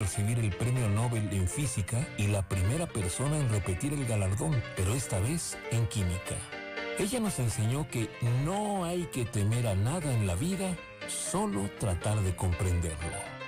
recibir el premio Nobel en física y la primera persona en repetir el galardón, pero esta vez en química. Ella nos enseñó que no hay que temer a nada en la vida, solo tratar de comprenderlo.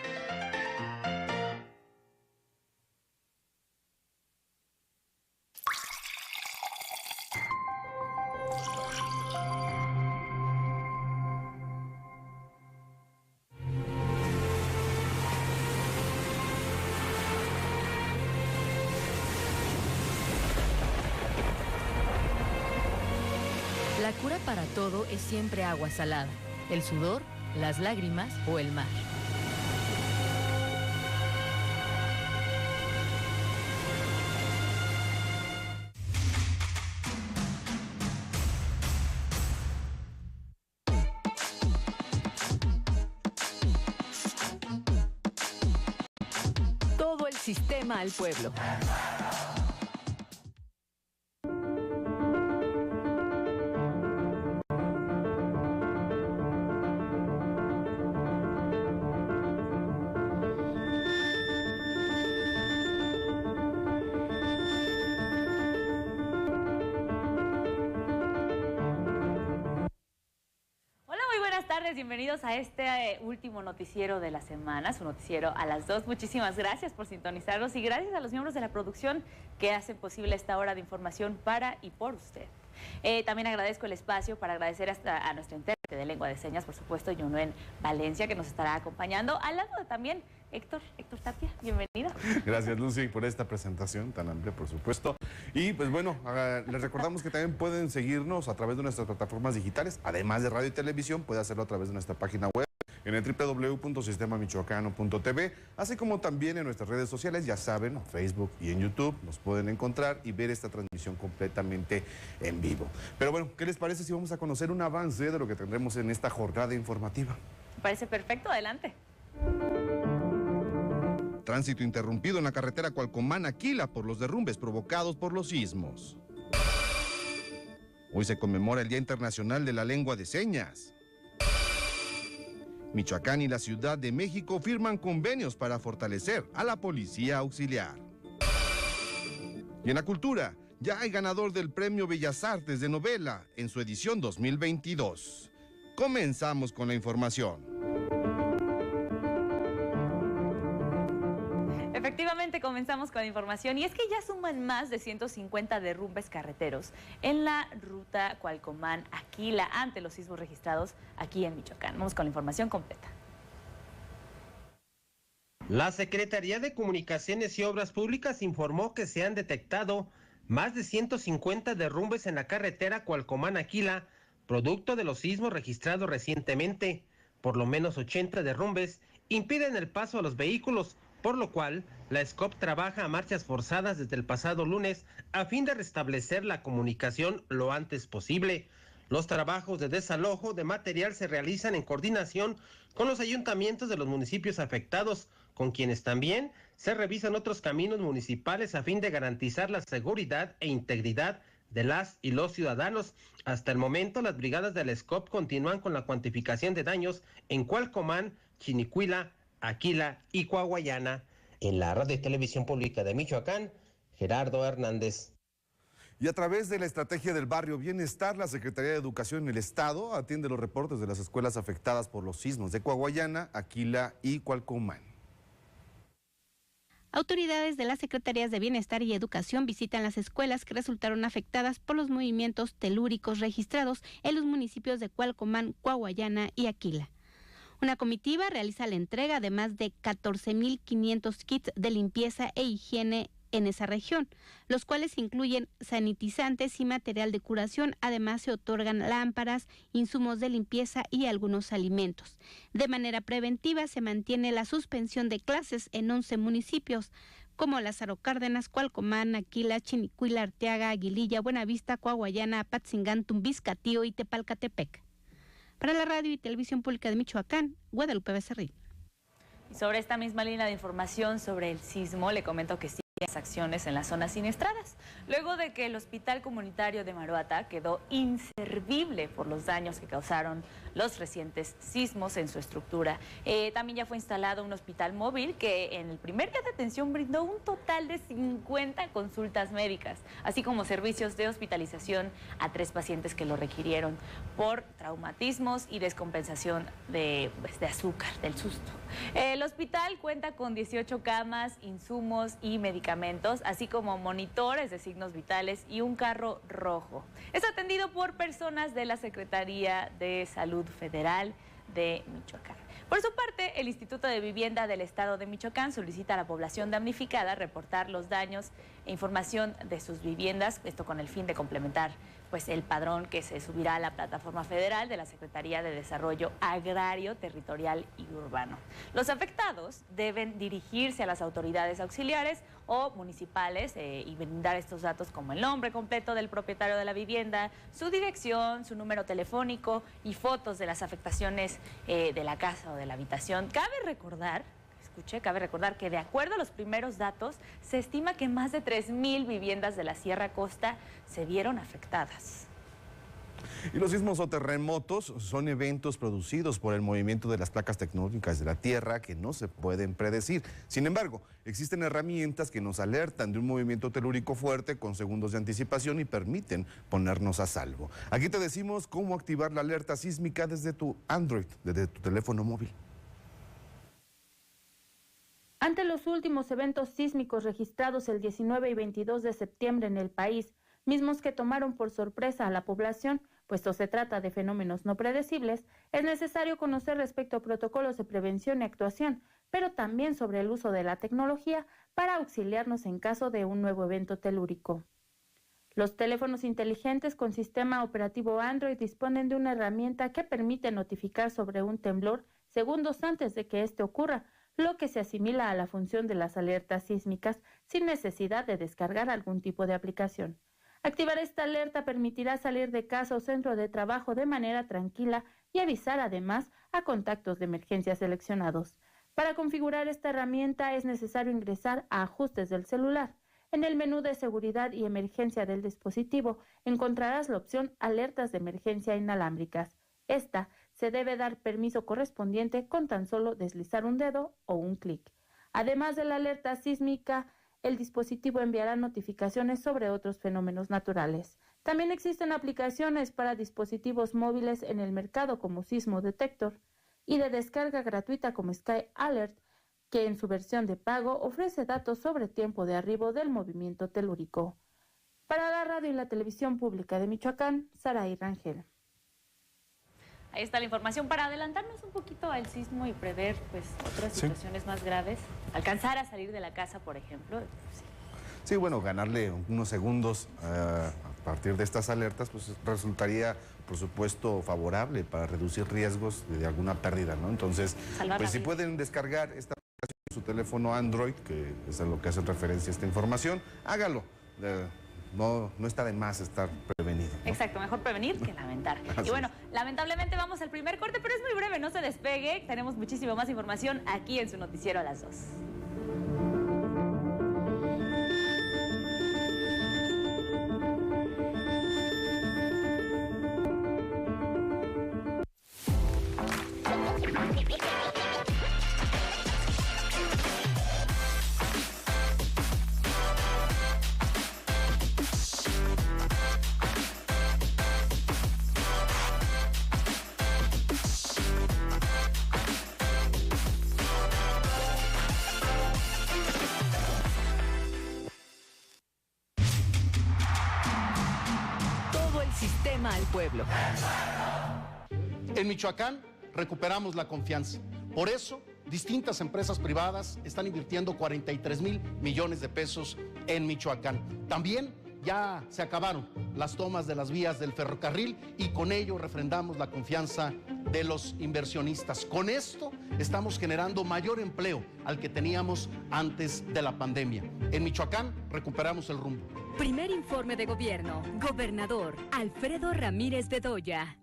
La cura para todo es siempre agua salada, el sudor, las lágrimas o el mar. Todo el sistema al pueblo. Bienvenidos a este último noticiero de la semana, su noticiero a las 2. Muchísimas gracias por sintonizarnos y gracias a los miembros de la producción que hacen posible esta hora de información para y por usted. También agradezco el espacio para agradecer a nuestro intérprete de lengua de señas, por supuesto, Yunuen Valencia, que nos estará acompañando. Al lado también Héctor Tapia, bienvenido. Gracias, Lucy, por esta presentación tan amplia, por supuesto. Y pues bueno, les recordamos que también pueden seguirnos a través de nuestras plataformas digitales, además de radio y televisión, puede hacerlo a través de nuestra página web en el www.sistemamichoacano.tv, así como también en nuestras redes sociales, ya saben, Facebook y en YouTube, nos pueden encontrar y ver esta transmisión completamente en vivo. Pero bueno, ¿qué les parece si vamos a conocer un avance de lo que tendremos en esta jornada informativa? Me parece perfecto, adelante. Tránsito interrumpido en la carretera Cualcomán-Aquila por los derrumbes provocados por los sismos. Hoy se conmemora el Día Internacional de la Lengua de Señas. Michoacán y la Ciudad de México firman convenios para fortalecer a la Policía Auxiliar. Y en la cultura, ya hay ganador del Premio Bellas Artes de Novela en su edición 2022. Comenzamos con la información. Efectivamente, comenzamos con la información y es que ya suman más de 150 derrumbes carreteros en la ruta Cualcomán-Aquila ante los sismos registrados aquí en Michoacán. Vamos con la información completa. La Secretaría de Comunicaciones y Obras Públicas informó que se han detectado más de 150 derrumbes en la carretera Cualcomán-Aquila, producto de los sismos registrados recientemente. Por lo menos 80 derrumbes impiden el paso a los vehículos, por lo cual la SCOP trabaja a marchas forzadas desde el pasado lunes a fin de restablecer la comunicación lo antes posible. Los trabajos de desalojo de material se realizan en coordinación con los ayuntamientos de los municipios afectados, con quienes también se revisan otros caminos municipales a fin de garantizar la seguridad e integridad de las y los ciudadanos. Hasta el momento, las brigadas de la SCOP continúan con la cuantificación de daños en Cualcomán, Chinicuila, Aquila y Coahuayana. En la Radio y Televisión Pública de Michoacán, Gerardo Hernández. Y a través de la estrategia del barrio Bienestar, la Secretaría de Educación en el Estado atiende los reportes de las escuelas afectadas por los sismos de Coahuayana, Aquila y Cualcomán. Autoridades de las Secretarías de Bienestar y Educación visitan las escuelas que resultaron afectadas por los movimientos telúricos registrados en los municipios de Cualcomán, Coahuayana y Aquila. Una comitiva realiza la entrega de más de 14.500 kits de limpieza e higiene en esa región, los cuales incluyen sanitizantes y material de curación. Además, se otorgan lámparas, insumos de limpieza y algunos alimentos. De manera preventiva, se mantiene la suspensión de clases en 11 municipios, como Lázaro Cárdenas, Cualcomán, Aquila, Chinicuila, Arteaga, Aguililla, Buenavista, Coahuayana, Apatzingán, Tumbiscatío y Tepalcatepec. Para la Radio y Televisión Pública de Michoacán, Guadalupe Becerril. Y sobre esta misma línea de información sobre el sismo, le comento que siguen las acciones en las zonas siniestradas, luego de que el Hospital Comunitario de Maruata quedó inservible por los daños que causaron los recientes sismos en su estructura. También ya fue instalado un hospital móvil que en el primer día de atención brindó un total de 50 consultas médicas, así como servicios de hospitalización a 3 pacientes que lo requirieron por traumatismos y descompensación de azúcar, del susto. El hospital cuenta con 18 camas, insumos y medicamentos, así como monitores de signos vitales y un carro rojo. Es atendido por personas de la Secretaría de Salud Federal de Michoacán. Por su parte, el Instituto de Vivienda del Estado de Michoacán solicita a la población damnificada reportar los daños e información de sus viviendas, esto con el fin de complementar el padrón que se subirá a la plataforma federal de la Secretaría de Desarrollo Agrario, Territorial y Urbano. Los afectados deben dirigirse a las autoridades auxiliares o municipales y brindar estos datos como el nombre completo del propietario de la vivienda, su dirección, su número telefónico y fotos de las afectaciones de la casa o de la habitación. Cabe recordar que de acuerdo a los primeros datos, se estima que más de 3,000 viviendas de la Sierra Costa se vieron afectadas. Y los sismos o terremotos son eventos producidos por el movimiento de las placas tectónicas de la Tierra que no se pueden predecir. Sin embargo, existen herramientas que nos alertan de un movimiento telúrico fuerte con segundos de anticipación y permiten ponernos a salvo. Aquí te decimos cómo activar la alerta sísmica desde tu Android, desde tu teléfono móvil. Ante los últimos eventos sísmicos registrados el 19 y 22 de septiembre en el país, mismos que tomaron por sorpresa a la población, puesto se trata de fenómenos no predecibles, es necesario conocer respecto a protocolos de prevención y actuación, pero también sobre el uso de la tecnología para auxiliarnos en caso de un nuevo evento telúrico. Los teléfonos inteligentes con sistema operativo Android disponen de una herramienta que permite notificar sobre un temblor segundos antes de que este ocurra, lo que se asimila a la función de las alertas sísmicas sin necesidad de descargar algún tipo de aplicación. Activar esta alerta permitirá salir de casa o centro de trabajo de manera tranquila y avisar además a contactos de emergencia seleccionados. Para configurar esta herramienta es necesario ingresar a Ajustes del celular. En el menú de Seguridad y Emergencia del dispositivo encontrarás la opción Alertas de emergencia inalámbricas. Esta se debe dar permiso correspondiente con tan solo deslizar un dedo o un clic. Además de la alerta sísmica, el dispositivo enviará notificaciones sobre otros fenómenos naturales. También existen aplicaciones para dispositivos móviles en el mercado como Sismo Detector y de descarga gratuita como Sky Alert, que en su versión de pago ofrece datos sobre tiempo de arribo del movimiento telúrico. Para la radio y la televisión pública de Michoacán, Saraí Rangel. Ahí está la información para adelantarnos un poquito al sismo y prever otras situaciones más graves. Alcanzar a salir de la casa, por ejemplo. Sí, bueno, ganarle unos segundos a partir de estas alertas resultaría, por supuesto, favorable para reducir riesgos de alguna pérdida, ¿no? Entonces, si pueden descargar esta aplicación en su teléfono Android, que es a lo que hace referencia a esta información, hágalo. No está de más estar prevenido, ¿no? Exacto, mejor prevenir que lamentar. Y bueno, lamentablemente vamos al primer corte, pero es muy breve, no se despegue. Tenemos muchísima más información aquí en su noticiero a las 2. Al pueblo. En Michoacán recuperamos la confianza. Por eso, distintas empresas privadas están invirtiendo 43,000 millones de pesos en Michoacán. También ya se acabaron las tomas de las vías del ferrocarril y con ello refrendamos la confianza de los inversionistas. Con esto estamos generando mayor empleo al que teníamos antes de la pandemia. En Michoacán recuperamos el rumbo. Primer informe de gobierno. Gobernador Alfredo Ramírez Bedoya.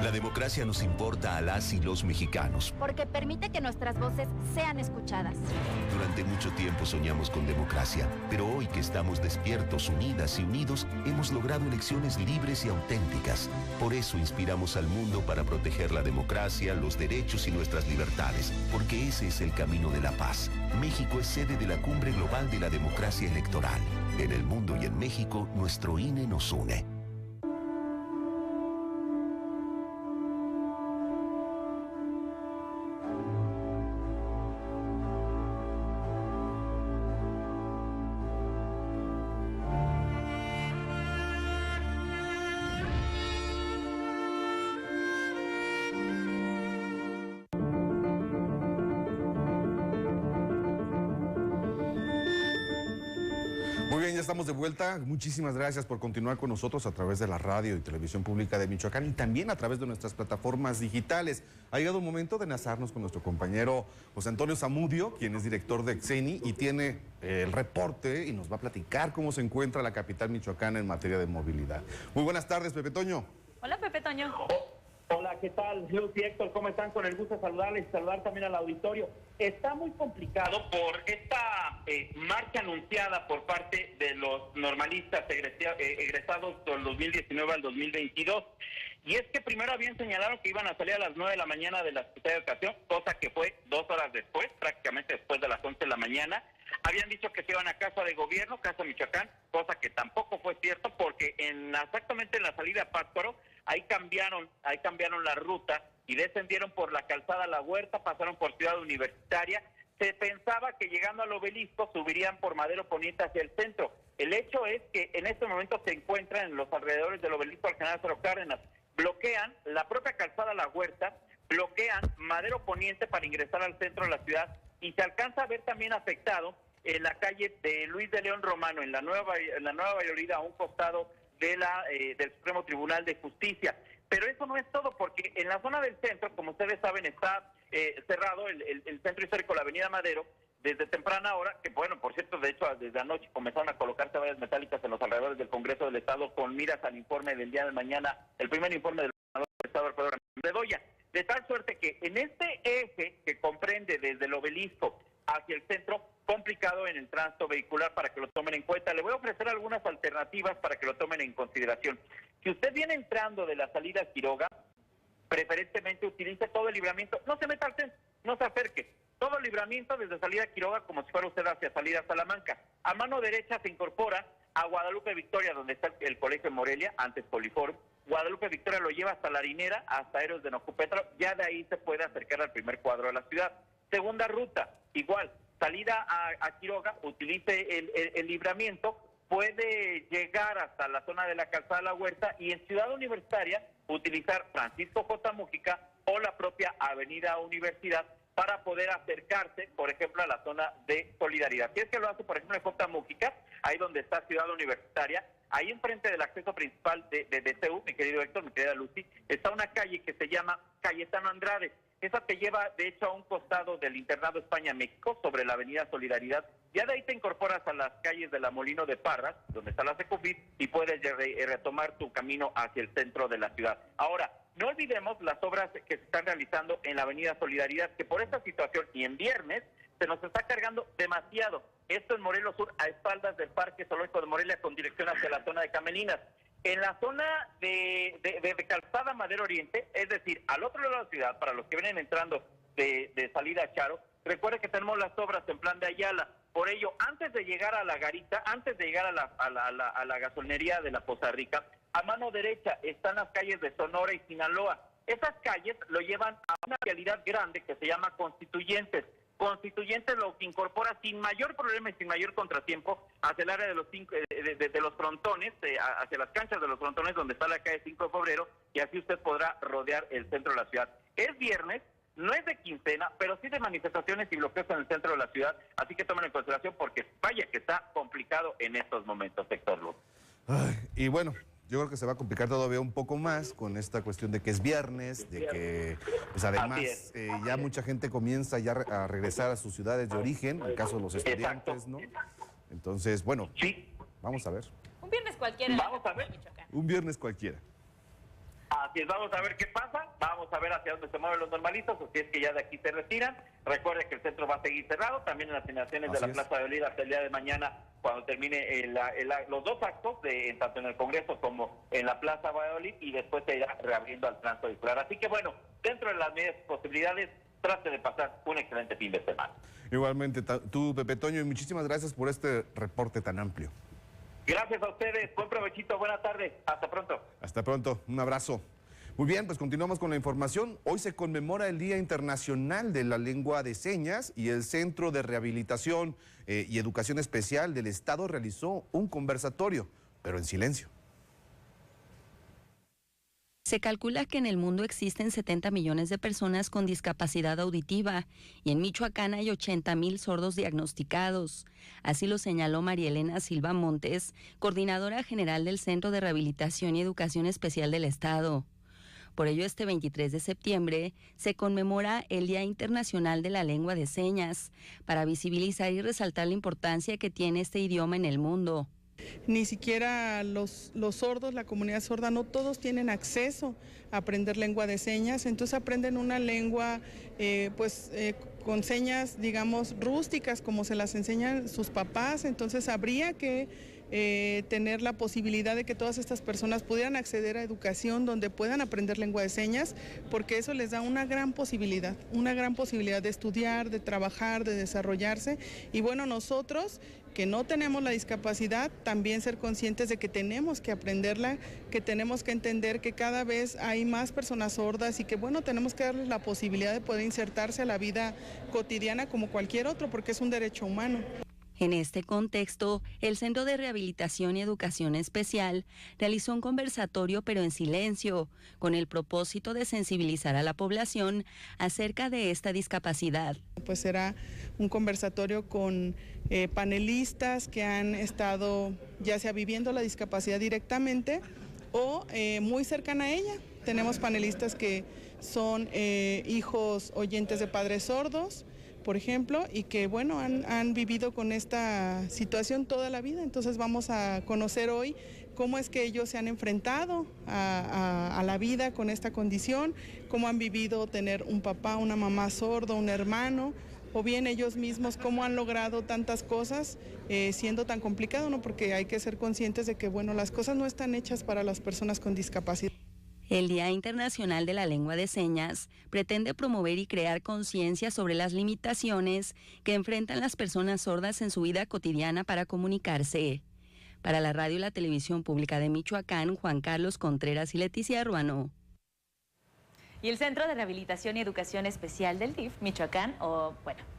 La democracia nos importa a las y los mexicanos. Porque permite que nuestras voces sean escuchadas. Durante mucho tiempo soñamos con democracia, pero hoy que estamos despiertos, unidas y unidos, hemos logrado elecciones libres y auténticas. Por eso inspiramos al mundo para proteger la democracia, los derechos y nuestras libertades, porque ese es el camino de la paz. México es sede de la Cumbre Global de la Democracia Electoral. En el mundo y en México, nuestro INE nos une. Muy bien, ya estamos de vuelta. Muchísimas gracias por continuar con nosotros a través de la radio y televisión pública de Michoacán y también a través de nuestras plataformas digitales. Ha llegado el momento de enlazarnos con nuestro compañero José Antonio Zamudio, quien es director de Exeni y tiene el reporte y nos va a platicar cómo se encuentra la capital michoacana en materia de movilidad. Muy buenas tardes, Pepe Toño. Hola, Pepe Toño. Hola, ¿qué tal? Luz y Héctor, ¿cómo están? Con el gusto de saludarles y saludar también al auditorio. Está muy complicado por esta marcha anunciada por parte de los normalistas egresados del 2019 al 2022. Y es que primero habían señalado que iban a salir a las 9 de la mañana de la Secretaría de Educación, cosa que fue 2 horas después, prácticamente después de las 11 de la mañana. Habían dicho que se iban a Casa de Gobierno, Casa Michoacán, cosa que tampoco fue cierto, porque exactamente en la salida a Pátzcuaro, ahí cambiaron la ruta y descendieron por la calzada La Huerta, pasaron por Ciudad Universitaria. Se pensaba que llegando al Obelisco subirían por Madero Poniente hacia el centro. El hecho es que en este momento se encuentran en los alrededores del Obelisco al General Lázaro Cárdenas. Bloquean la propia calzada La Huerta, bloquean Madero Poniente para ingresar al centro de la ciudad y se alcanza a ver también afectado en la calle de Luis de León Romano, en la Nueva Valladolid, a un costado de del Supremo Tribunal de Justicia. Pero eso no es todo, porque en la zona del centro, como ustedes saben, está cerrado el centro histórico, la avenida Madero, desde temprana hora, que bueno, por cierto, de hecho, desde anoche comenzaron a colocarse vallas metálicas en los alrededores del Congreso del Estado con miras al informe del día de mañana, el primer informe del Estado del Pedro Bedoya. De tal suerte que en este eje que comprende desde el Obelisco hacia el centro, complicado en el tránsito vehicular para que lo tomen en cuenta. Le voy a ofrecer algunas alternativas para que lo tomen en consideración. Si usted viene entrando de la salida Quiroga, preferentemente utilice todo el libramiento, no se meta al centro, no se acerque. Todo el libramiento desde salida Quiroga como si fuera usted hacia salida Salamanca. A mano derecha se incorpora a Guadalupe Victoria, donde está el Colegio de Morelia, antes Poliforum. Guadalupe Victoria lo lleva hasta la Harinera, hasta Héroes de Nocupetro, ya de ahí se puede acercar al primer cuadro de la ciudad. Segunda ruta, igual, salida a Quiroga, utilice el libramiento, puede llegar hasta la zona de la calzada La Huerta y en Ciudad Universitaria utilizar Francisco J. Mújica o la propia Avenida Universidad para poder acercarse, por ejemplo, a la zona de Solidaridad. Si es que lo hace, por ejemplo, en J. Mújica, ahí donde está Ciudad Universitaria, ahí enfrente del acceso principal de CEU, mi querido Héctor, mi querida Lucy, está una calle que se llama Cayetano Andrade. Esa te lleva, de hecho, a un costado del Internado España-México, sobre la avenida Solidaridad. Ya de ahí te incorporas a las calles de la Molino de Parras, donde está la Secufit, y puedes retomar tu camino hacia el centro de la ciudad. Ahora, no olvidemos las obras que se están realizando en la avenida Solidaridad, que por esta situación, y en viernes, se nos está cargando demasiado. Esto en Morelos Sur, a espaldas del Parque Zoológico de Morelia, con dirección hacia la zona de Camelinas. En la zona de Calzada Madero Oriente, es decir, al otro lado de la ciudad, para los que vienen entrando de salida a Charo, recuerde que tenemos las obras en plan de Ayala. Por ello, antes de llegar a la garita, antes de llegar a la gasolinería de la Poza Rica, a mano derecha están las calles de Sonora y Sinaloa. Esas calles lo llevan a una realidad grande que se llama Constituyentes. Constituyentes lo que incorpora sin mayor problema y sin mayor contratiempo hacia el área de los frontones, hacia las canchas de los frontones donde está la calle 5 de febrero, y así usted podrá rodear el centro de la ciudad. Es viernes, no es de quincena, pero sí de manifestaciones y bloqueos en el centro de la ciudad, así que tomen en consideración porque vaya que está complicado en estos momentos, Héctor Luz. Y bueno, yo creo que se va a complicar todavía un poco más con esta cuestión de que es viernes, de que pues además ya mucha gente comienza ya a regresar a sus ciudades de origen, en el caso de los estudiantes, ¿no? Entonces, bueno, vamos a ver. Un viernes cualquiera. Vamos a ver. Un viernes cualquiera. Así es, vamos a ver qué pasa, vamos a ver hacia dónde se mueven los normalistas, o si es que ya de aquí se retiran. Recuerde que el centro va a seguir cerrado, también en las inmediaciones de la Plaza de Olida hasta el día de mañana, cuando termine los dos actos, tanto en el Congreso como en la Plaza Valladolid, y después se irá reabriendo al tránsito vehicular. Así que bueno, dentro de las medias posibilidades, trate de pasar un excelente fin de semana. Igualmente, tú, Pepe Toño, y muchísimas gracias por este reporte tan amplio. Gracias a ustedes, buen provechito, buena tarde, hasta pronto. Hasta pronto, un abrazo. Muy bien, pues continuamos con la información. Hoy se conmemora el Día Internacional de la Lengua de Señas y el Centro de Rehabilitación y Educación Especial del Estado realizó un conversatorio, pero en silencio. Se calcula que en el mundo existen 70 millones de personas con discapacidad auditiva y en Michoacán hay 80,000 sordos diagnosticados. Así lo señaló María Elena Silva Montes, coordinadora general del Centro de Rehabilitación y Educación Especial del Estado. Por ello, este 23 de septiembre se conmemora el Día Internacional de la Lengua de Señas, para visibilizar y resaltar la importancia que tiene este idioma en el mundo. Ni siquiera los sordos, la comunidad sorda, no todos tienen acceso a aprender lengua de señas, entonces aprenden una lengua con señas, digamos, rústicas, como se las enseñan sus papás. Entonces habría que tener la posibilidad de que todas estas personas pudieran acceder a educación donde puedan aprender lengua de señas, porque eso les da una gran posibilidad de estudiar, de trabajar, de desarrollarse. Y bueno, nosotros que no tenemos la discapacidad, también ser conscientes de que tenemos que aprenderla, que tenemos que entender que cada vez hay más personas sordas y que bueno, tenemos que darles la posibilidad de poder insertarse a la vida cotidiana como cualquier otro, porque es un derecho humano. En este contexto, el Centro de Rehabilitación y Educación Especial realizó un conversatorio, pero en silencio, con el propósito de sensibilizar a la población acerca de esta discapacidad. Pues será un conversatorio con panelistas que han estado ya sea viviendo la discapacidad directamente o muy cercana a ella. Tenemos panelistas que son hijos oyentes de padres sordos, por ejemplo, y que bueno, han vivido con esta situación toda la vida. Entonces vamos a conocer hoy cómo es que ellos se han enfrentado a la vida con esta condición, cómo han vivido tener un papá, una mamá sordo, un hermano, o bien ellos mismos cómo han logrado tantas cosas siendo tan complicado, ¿no? Porque hay que ser conscientes de que bueno, las cosas no están hechas para las personas con discapacidad. El Día Internacional de la Lengua de Señas pretende promover y crear conciencia sobre las limitaciones que enfrentan las personas sordas en su vida cotidiana para comunicarse. Para la radio y la televisión pública de Michoacán, Juan Carlos Contreras y Leticia Ruano. Y el Centro de Rehabilitación y Educación Especial del DIF, Michoacán,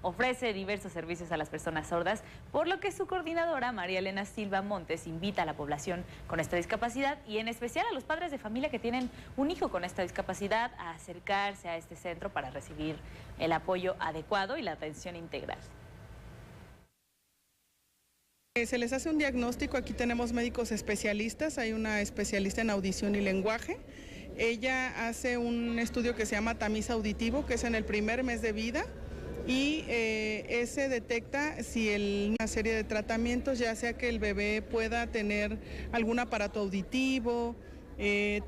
ofrece diversos servicios a las personas sordas, por lo que su coordinadora, María Elena Silva Montes, invita a la población con esta discapacidad y en especial a los padres de familia que tienen un hijo con esta discapacidad a acercarse a este centro para recibir el apoyo adecuado y la atención integral. Se les hace un diagnóstico, aquí tenemos médicos especialistas, hay una especialista en audición y lenguaje. Ella hace un estudio que se llama tamiz auditivo, que es en el primer mes de vida, y ese detecta si una serie de tratamientos, ya sea que el bebé pueda tener algún aparato auditivo.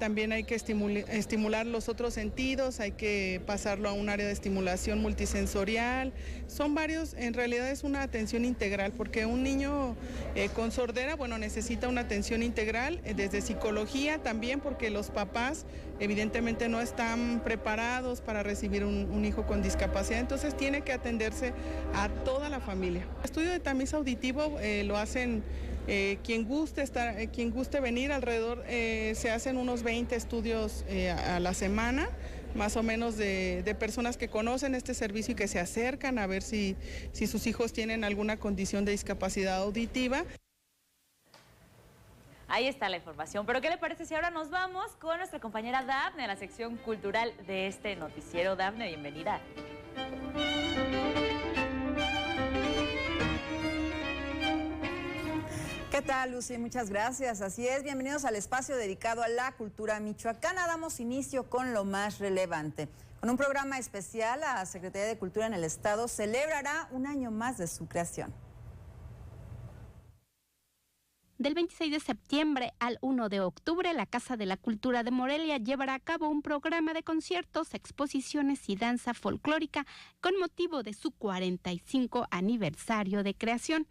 También hay que estimular los otros sentidos, hay que pasarlo a un área de estimulación multisensorial. Son varios, en realidad es una atención integral, porque un niño con sordera, bueno, necesita una atención integral, desde psicología también, porque los papás evidentemente no están preparados para recibir un hijo con discapacidad, entonces tiene que atenderse a toda la familia. El estudio de tamiz auditivo lo hacen quien guste venir, alrededor se hacen unos 20 estudios a la semana, más o menos de personas que conocen este servicio y que se acercan a ver si sus hijos tienen alguna condición de discapacidad auditiva. Ahí está la información, pero ¿qué le parece si ahora nos vamos con nuestra compañera Dafne a la sección cultural de este noticiero? Dafne, bienvenida. ¿Qué tal, Lucy? Muchas gracias. Así es, bienvenidos al espacio dedicado a la cultura michoacana. Damos inicio con lo más relevante. Con un programa especial, la Secretaría de Cultura en el Estado celebrará un año más de su creación. Del 26 de septiembre al 1 de octubre, la Casa de la Cultura de Morelia llevará a cabo un programa de conciertos, exposiciones y danza folclórica con motivo de su 45 aniversario de creación.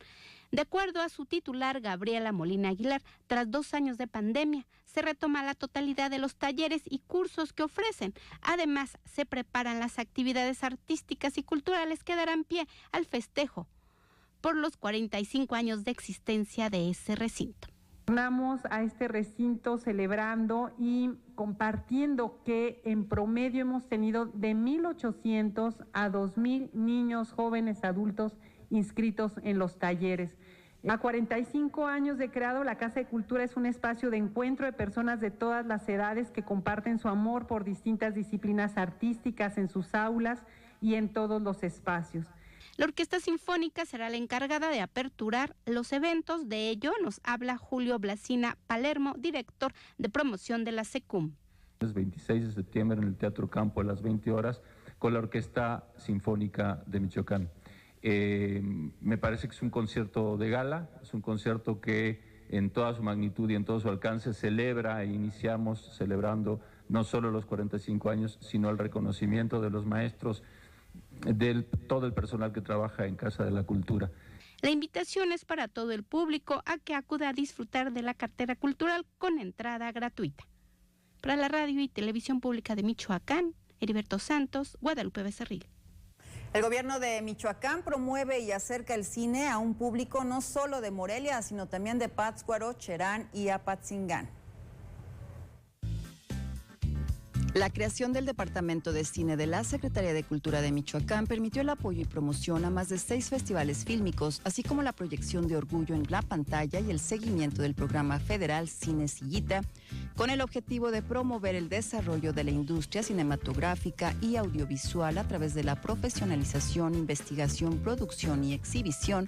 De acuerdo a su titular, Gabriela Molina Aguilar, tras 2 años de pandemia, se retoma la totalidad de los talleres y cursos que ofrecen. Además, se preparan las actividades artísticas y culturales que darán pie al festejo por los 45 años de existencia de ese recinto. Tornamos a este recinto celebrando y compartiendo que en promedio hemos tenido de 1,800 a 2,000 niños, jóvenes, adultos inscritos en los talleres. A 45 años de creado, la Casa de Cultura es un espacio de encuentro de personas de todas las edades que comparten su amor por distintas disciplinas artísticas en sus aulas y en todos los espacios. La Orquesta Sinfónica será la encargada de aperturar los eventos. De ello nos habla Julio Blasina Palermo, director de promoción de la SECUM. El 26 de septiembre en el Teatro Campo a las 20 horas con la Orquesta Sinfónica de Michoacán. Me parece que es un concierto de gala, es un concierto que en toda su magnitud y en todo su alcance celebra e iniciamos celebrando no solo los 45 años, sino el reconocimiento de los maestros, de todo el personal que trabaja en Casa de la Cultura. La invitación es para todo el público a que acuda a disfrutar de la cartera cultural con entrada gratuita. Para la Radio y Televisión Pública de Michoacán, Heriberto Santos, Guadalupe Becerril. El gobierno de Michoacán promueve y acerca el cine a un público no solo de Morelia, sino también de Pátzcuaro, Cherán y Apatzingán. La creación del Departamento de Cine de la Secretaría de Cultura de Michoacán permitió el apoyo y promoción a más de 6 festivales fílmicos, así como la proyección de Orgullo en la pantalla y el seguimiento del programa federal Cine Sillita, con el objetivo de promover el desarrollo de la industria cinematográfica y audiovisual a través de la profesionalización, investigación, producción y exhibición,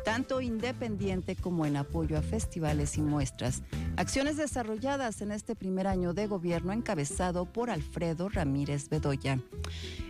tanto independiente como en apoyo a festivales y muestras. Acciones desarrolladas en este primer año de gobierno encabezado por Alfredo Ramírez Bedoya.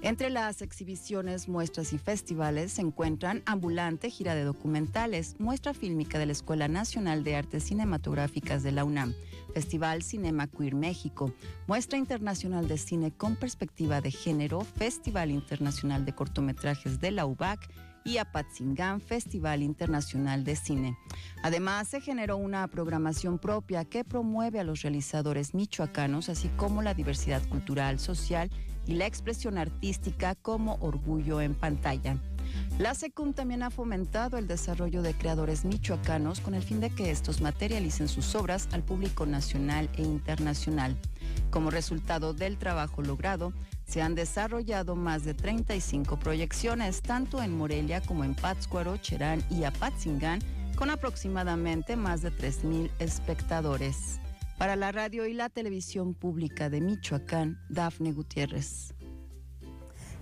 Entre las exhibiciones, muestras y festivales se encuentran Ambulante, gira de documentales, muestra fílmica de la Escuela Nacional de Artes Cinematográficas de la UNAM, Festival Cinema Queer México, Muestra Internacional de Cine con Perspectiva de Género, Festival Internacional de Cortometrajes de la UBAC y Apatzingán, Festival Internacional de Cine. Además, se generó una programación propia que promueve a los realizadores michoacanos, así como la diversidad cultural, social y la expresión artística como Orgullo en pantalla. La SECUM también ha fomentado el desarrollo de creadores michoacanos con el fin de que estos materialicen sus obras al público nacional e internacional. Como resultado del trabajo logrado, se han desarrollado más de 35 proyecciones, tanto en Morelia como en Pátzcuaro, Cherán y Apatzingán, con aproximadamente más de 3,000 espectadores. Para la Radio y la Televisión Pública de Michoacán, Dafne Gutiérrez.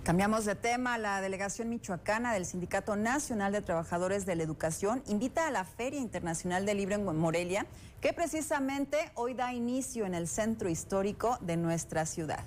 Cambiamos de tema. La delegación michoacana del Sindicato Nacional de Trabajadores de la Educación invita a la Feria Internacional del Libro en Morelia, que precisamente hoy da inicio en el centro histórico de nuestra ciudad.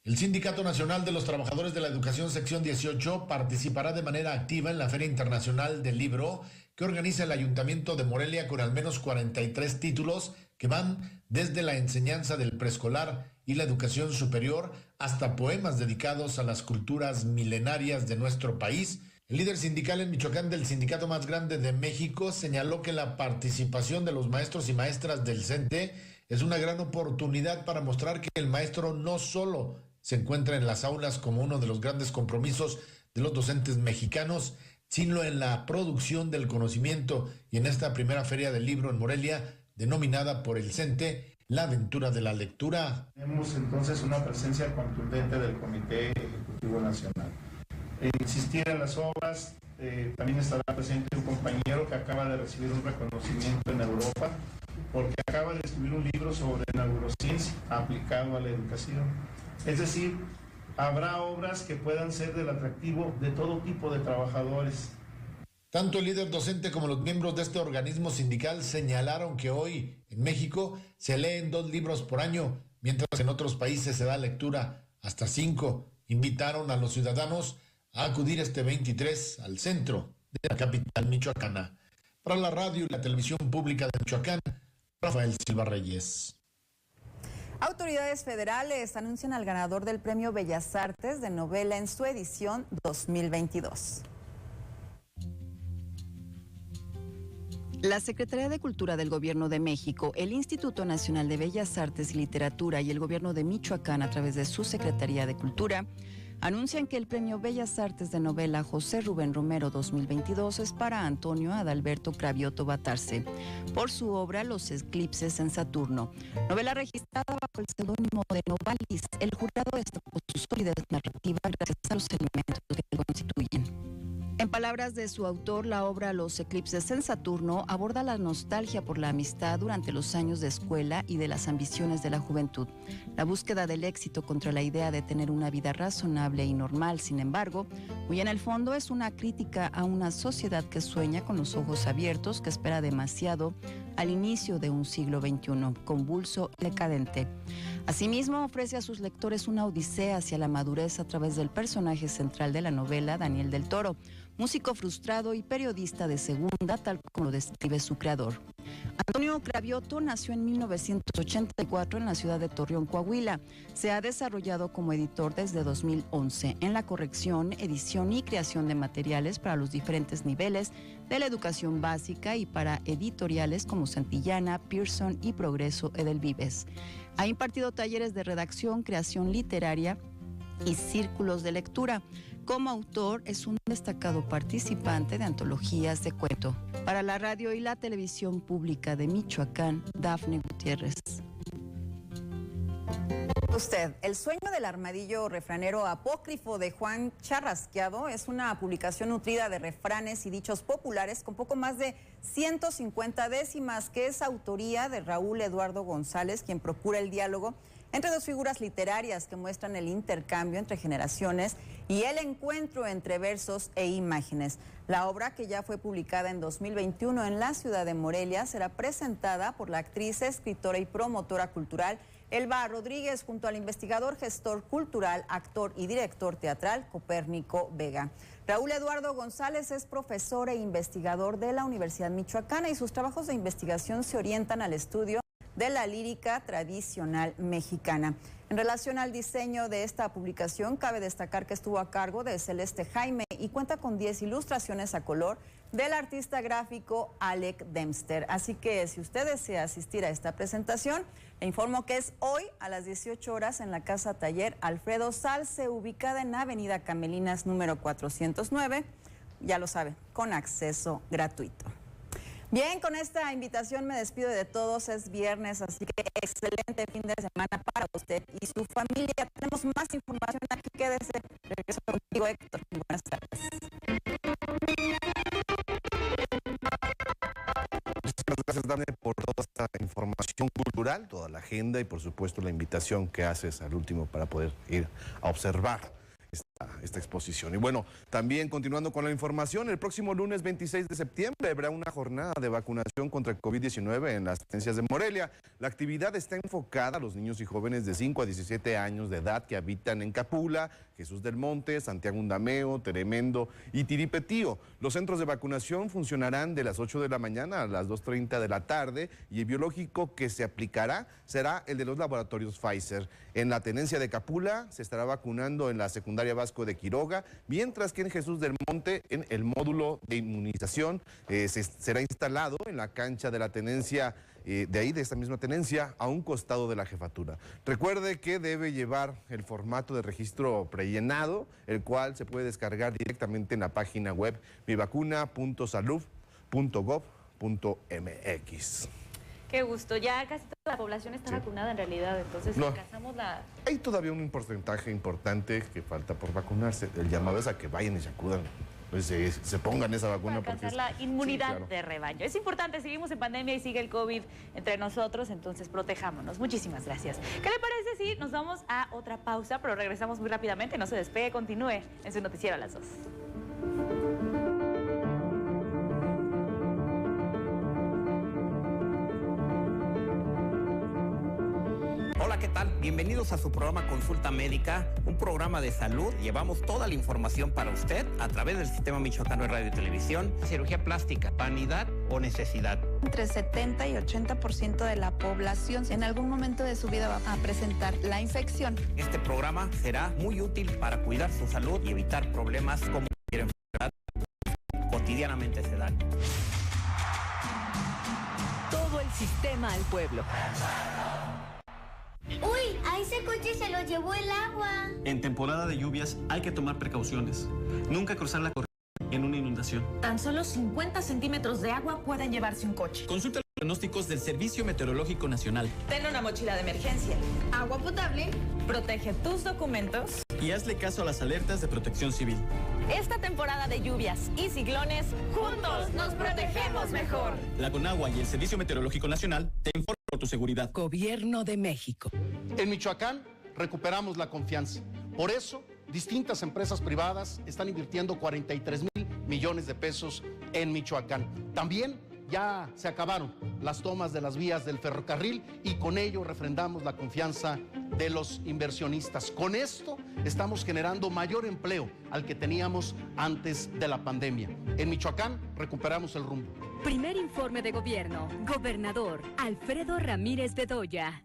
El Sindicato Nacional de los Trabajadores de la Educación Sección 18 participará de manera activa en la Feria Internacional del Libro que organiza el Ayuntamiento de Morelia con al menos 43 títulos que van desde la enseñanza del preescolar y la educación superior hasta poemas dedicados a las culturas milenarias de nuestro país. El líder sindical en Michoacán del sindicato más grande de México señaló que la participación de los maestros y maestras del CENTE es una gran oportunidad para mostrar que el maestro no solo se encuentra en las aulas como uno de los grandes compromisos de los docentes mexicanos, sino en la producción del conocimiento y en esta primera feria del libro en Morelia, denominada por el CENTE La Aventura de la Lectura. Tenemos entonces una presencia contundente del Comité Ejecutivo Nacional. Insistir en las obras, también estará presente un compañero que acaba de recibir un reconocimiento en Europa, porque acaba de escribir un libro sobre neurociencia aplicado a la educación. Es decir, habrá obras que puedan ser del atractivo de todo tipo de trabajadores. Tanto el líder docente como los miembros de este organismo sindical señalaron que hoy en México se leen 2 libros por año, mientras en otros países se da lectura hasta 5. Invitaron a los ciudadanos a acudir este 23 al centro de la capital michoacana. Para la radio y la televisión pública de Michoacán, Rafael Silva Reyes. Autoridades federales anuncian al ganador del Premio Bellas Artes de Novela en su edición 2022. La Secretaría de Cultura del Gobierno de México, el Instituto Nacional de Bellas Artes y Literatura y el Gobierno de Michoacán, a través de su Secretaría de Cultura, anuncian que el Premio Bellas Artes de Novela José Rubén Romero 2022 es para Antonio Adalberto Cravioto Batarse, por su obra Los Eclipses en Saturno, novela registrada bajo el seudónimo de Novalis. El jurado destacó su solidez narrativa gracias a los elementos que lo constituyen. En palabras de su autor, la obra Los Eclipses en Saturno aborda la nostalgia por la amistad durante los años de escuela y de las ambiciones de la juventud, la búsqueda del éxito contra la idea de tener una vida razonable y normal. Sin embargo, muy en el fondo es una crítica a una sociedad que sueña con los ojos abiertos, que espera demasiado al inicio de un siglo XXI, convulso y decadente. Asimismo, ofrece a sus lectores una odisea hacia la madurez a través del personaje central de la novela, Daniel del Toro, músico frustrado y periodista de segunda, tal como lo describe su creador. Antonio Cravioto nació en 1984 en la ciudad de Torreón, Coahuila. Se ha desarrollado como editor desde 2011 en la corrección, edición y creación de materiales para los diferentes niveles de la educación básica y para editoriales como Santillana, Pearson y Progreso Edelvives. Ha impartido talleres de redacción, creación literaria y círculos de lectura. Como autor, es un destacado participante de antologías de cuento. Para la radio y la televisión pública de Michoacán, Dafne Gutiérrez. Usted, El sueño del armadillo refranero apócrifo de Juan Charrasqueado es una publicación nutrida de refranes y dichos populares con poco más de 150 décimas, que es autoría de Raúl Eduardo González, quien procura el diálogo entre dos figuras literarias que muestran el intercambio entre generaciones y el encuentro entre versos e imágenes. La obra, que ya fue publicada en 2021 en la ciudad de Morelia, será presentada por la actriz, escritora y promotora cultural Elba Rodríguez junto al investigador, gestor cultural, actor y director teatral Copérnico Vega. Raúl Eduardo González es profesor e investigador de la Universidad Michoacana y sus trabajos de investigación se orientan al estudio de la lírica tradicional mexicana. En relación al diseño de esta publicación, cabe destacar que estuvo a cargo de Celeste Jaime y cuenta con 10 ilustraciones a color del artista gráfico Alec Dempster. Así que si usted desea asistir a esta presentación, le informo que es hoy a las 18 horas en la Casa Taller Alfredo Salce, ubicada en Avenida Camelinas número 409, ya lo sabe, con acceso gratuito. Bien, con esta invitación me despido de todos. Es viernes, así que excelente fin de semana para usted y su familia. Tenemos más información aquí, quédese. Regreso contigo, Héctor. Buenas tardes. Muchas gracias, Dani, por toda esta información cultural, toda la agenda y por supuesto la invitación que haces al último para poder ir a observar esta exposición. Y bueno, también continuando con la información, el próximo lunes 26 de septiembre habrá una jornada de vacunación contra el COVID-19 en las tenencias de Morelia. La actividad está enfocada a los niños y jóvenes de 5 a 17 años de edad que habitan en Capula, Jesús del Monte, Santiago Undameo, Tremendo y Tiripetío. Los centros de vacunación funcionarán de las 8 de la mañana a las 2:30 de la tarde y el biológico que se aplicará será el de los laboratorios Pfizer. En la tenencia de Capula se estará vacunando en la secundaria Vasco de Quiroga, mientras que en Jesús del Monte, en el módulo de inmunización, será instalado en la cancha de la tenencia, de esta misma tenencia, a un costado de la jefatura. Recuerde que debe llevar el formato de registro prellenado, el cual se puede descargar directamente en la página web mivacuna.salud.gov.mx. Qué gusto, ya casi toda la población está vacunada en realidad, entonces alcanzamos la... Hay todavía un porcentaje importante que falta por vacunarse. El llamado es a que vayan y se acudan, pues, se pongan esa vacuna. Para alcanzar la inmunidad de rebaño. Es importante, seguimos en pandemia y sigue el COVID entre nosotros, entonces protejámonos. Muchísimas gracias. ¿Qué le parece si nos vamos a otra pausa, pero regresamos muy rápidamente? No se despegue, continúe en su noticiero a las 2. Hola, ¿qué tal? Bienvenidos a su programa Consulta Médica, un programa de salud. Llevamos toda la información para usted a través del Sistema Michoacano de Radio y Televisión. Cirugía plástica, vanidad o necesidad. Entre 70 y 80% de la población en algún momento de su vida va a presentar la infección. Este programa será muy útil para cuidar su salud y evitar problemas como cualquier enfermedad que cotidianamente se dan. Todo el sistema al pueblo. ¡Uy! A ese coche se lo llevó el agua. En temporada de lluvias hay que tomar precauciones. Nunca cruzar la corriente en una inundación. Tan solo 50 centímetros de agua pueden llevarse un coche. Consulta los pronósticos del Servicio Meteorológico Nacional. Ten una mochila de emergencia. Agua potable. Protege tus documentos. Y hazle caso a las alertas de Protección Civil. Esta temporada de lluvias y ciclones, juntos nos protegemos mejor. La Conagua y el Servicio Meteorológico Nacional te informan por tu seguridad. Gobierno de México. En Michoacán recuperamos la confianza. Por eso, distintas empresas privadas están invirtiendo 43,000 millones de pesos en Michoacán. También ya se acabaron las tomas de las vías del ferrocarril y con ello refrendamos la confianza de los inversionistas. Con esto estamos generando mayor empleo al que teníamos antes de la pandemia. En Michoacán recuperamos el rumbo. Primer informe de gobierno. Gobernador Alfredo Ramírez Bedoya.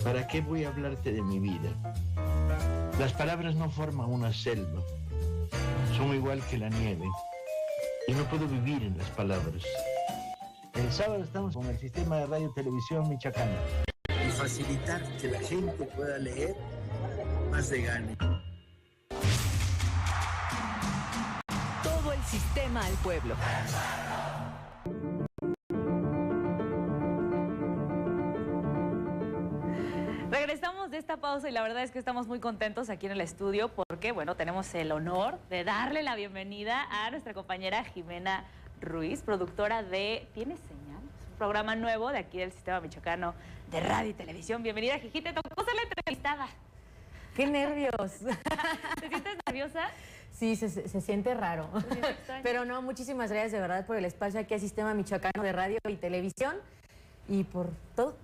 ¿Para qué voy a hablarte de mi vida? Las palabras no forman una selva, son igual que la nieve, y no puedo vivir en las palabras. El sábado estamos con el sistema de radio y televisión Michoacán. Y facilitar que la gente pueda leer, más le gane. Todo el sistema al pueblo. Regresamos de esta pausa y la verdad es que estamos muy contentos aquí en el estudio porque, bueno, tenemos el honor de darle la bienvenida a nuestra compañera Jimena Ruiz, productora de ¿Tienes Señal? Es un programa nuevo de aquí del Sistema Michoacano de Radio y Televisión. Bienvenida, Jiji, te tocó ser la entrevistada. ¡Qué nervios! ¿Te sientes nerviosa? Sí, se siente raro. Pero no, muchísimas gracias de verdad por el espacio aquí al Sistema Michoacano de Radio y Televisión. Y por todo,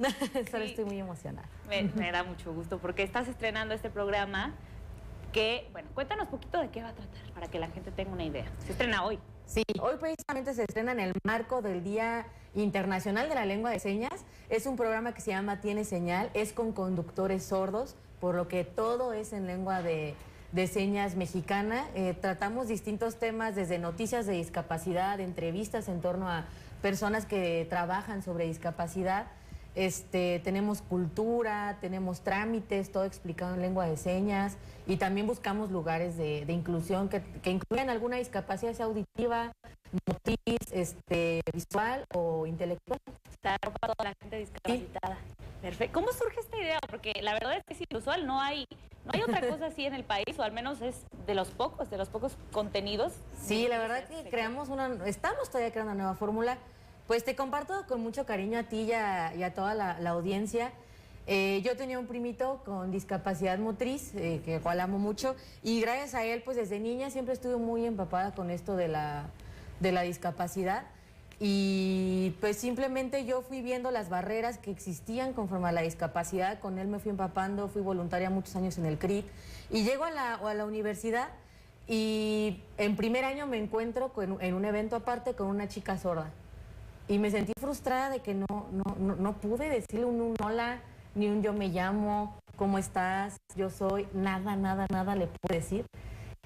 solo estoy muy emocionada. Me da mucho gusto porque estás estrenando este programa que, bueno, cuéntanos un poquito de qué va a tratar para que la gente tenga una idea. Se estrena hoy. Sí, hoy precisamente se estrena en el marco del Día Internacional de la Lengua de Señas. Es un programa que se llama Tienes Señal, es con conductores sordos, por lo que todo es en lengua de señas mexicana. Tratamos distintos temas desde noticias de discapacidad, entrevistas en torno a personas que trabajan sobre discapacidad, tenemos cultura, tenemos trámites, todo explicado en lengua de señas y también buscamos lugares de inclusión que incluyan alguna discapacidad, sea auditiva, motriz, visual o intelectual. Está para toda la gente discapacitada. Sí. Perfecto. ¿Cómo surge esta idea? Porque la verdad es que es inusual, no hay otra cosa así en el país, o al menos es de los pocos contenidos. Sí, la verdad que estamos todavía creando una nueva fórmula. Pues te comparto con mucho cariño a ti y a toda la audiencia. Yo tenía un primito con discapacidad motriz, que igual amo mucho, y gracias a él, pues desde niña siempre estuve muy empapada con esto de la discapacidad. Y pues simplemente yo fui viendo las barreras que existían conforme a la discapacidad, con él me fui empapando, fui voluntaria muchos años en el CRIT, y llego a la universidad y en primer año me encuentro en un evento aparte con una chica sorda. Y me sentí frustrada de que no pude decirle un hola, ni un yo me llamo, ¿cómo estás? Yo soy, nada le pude decir.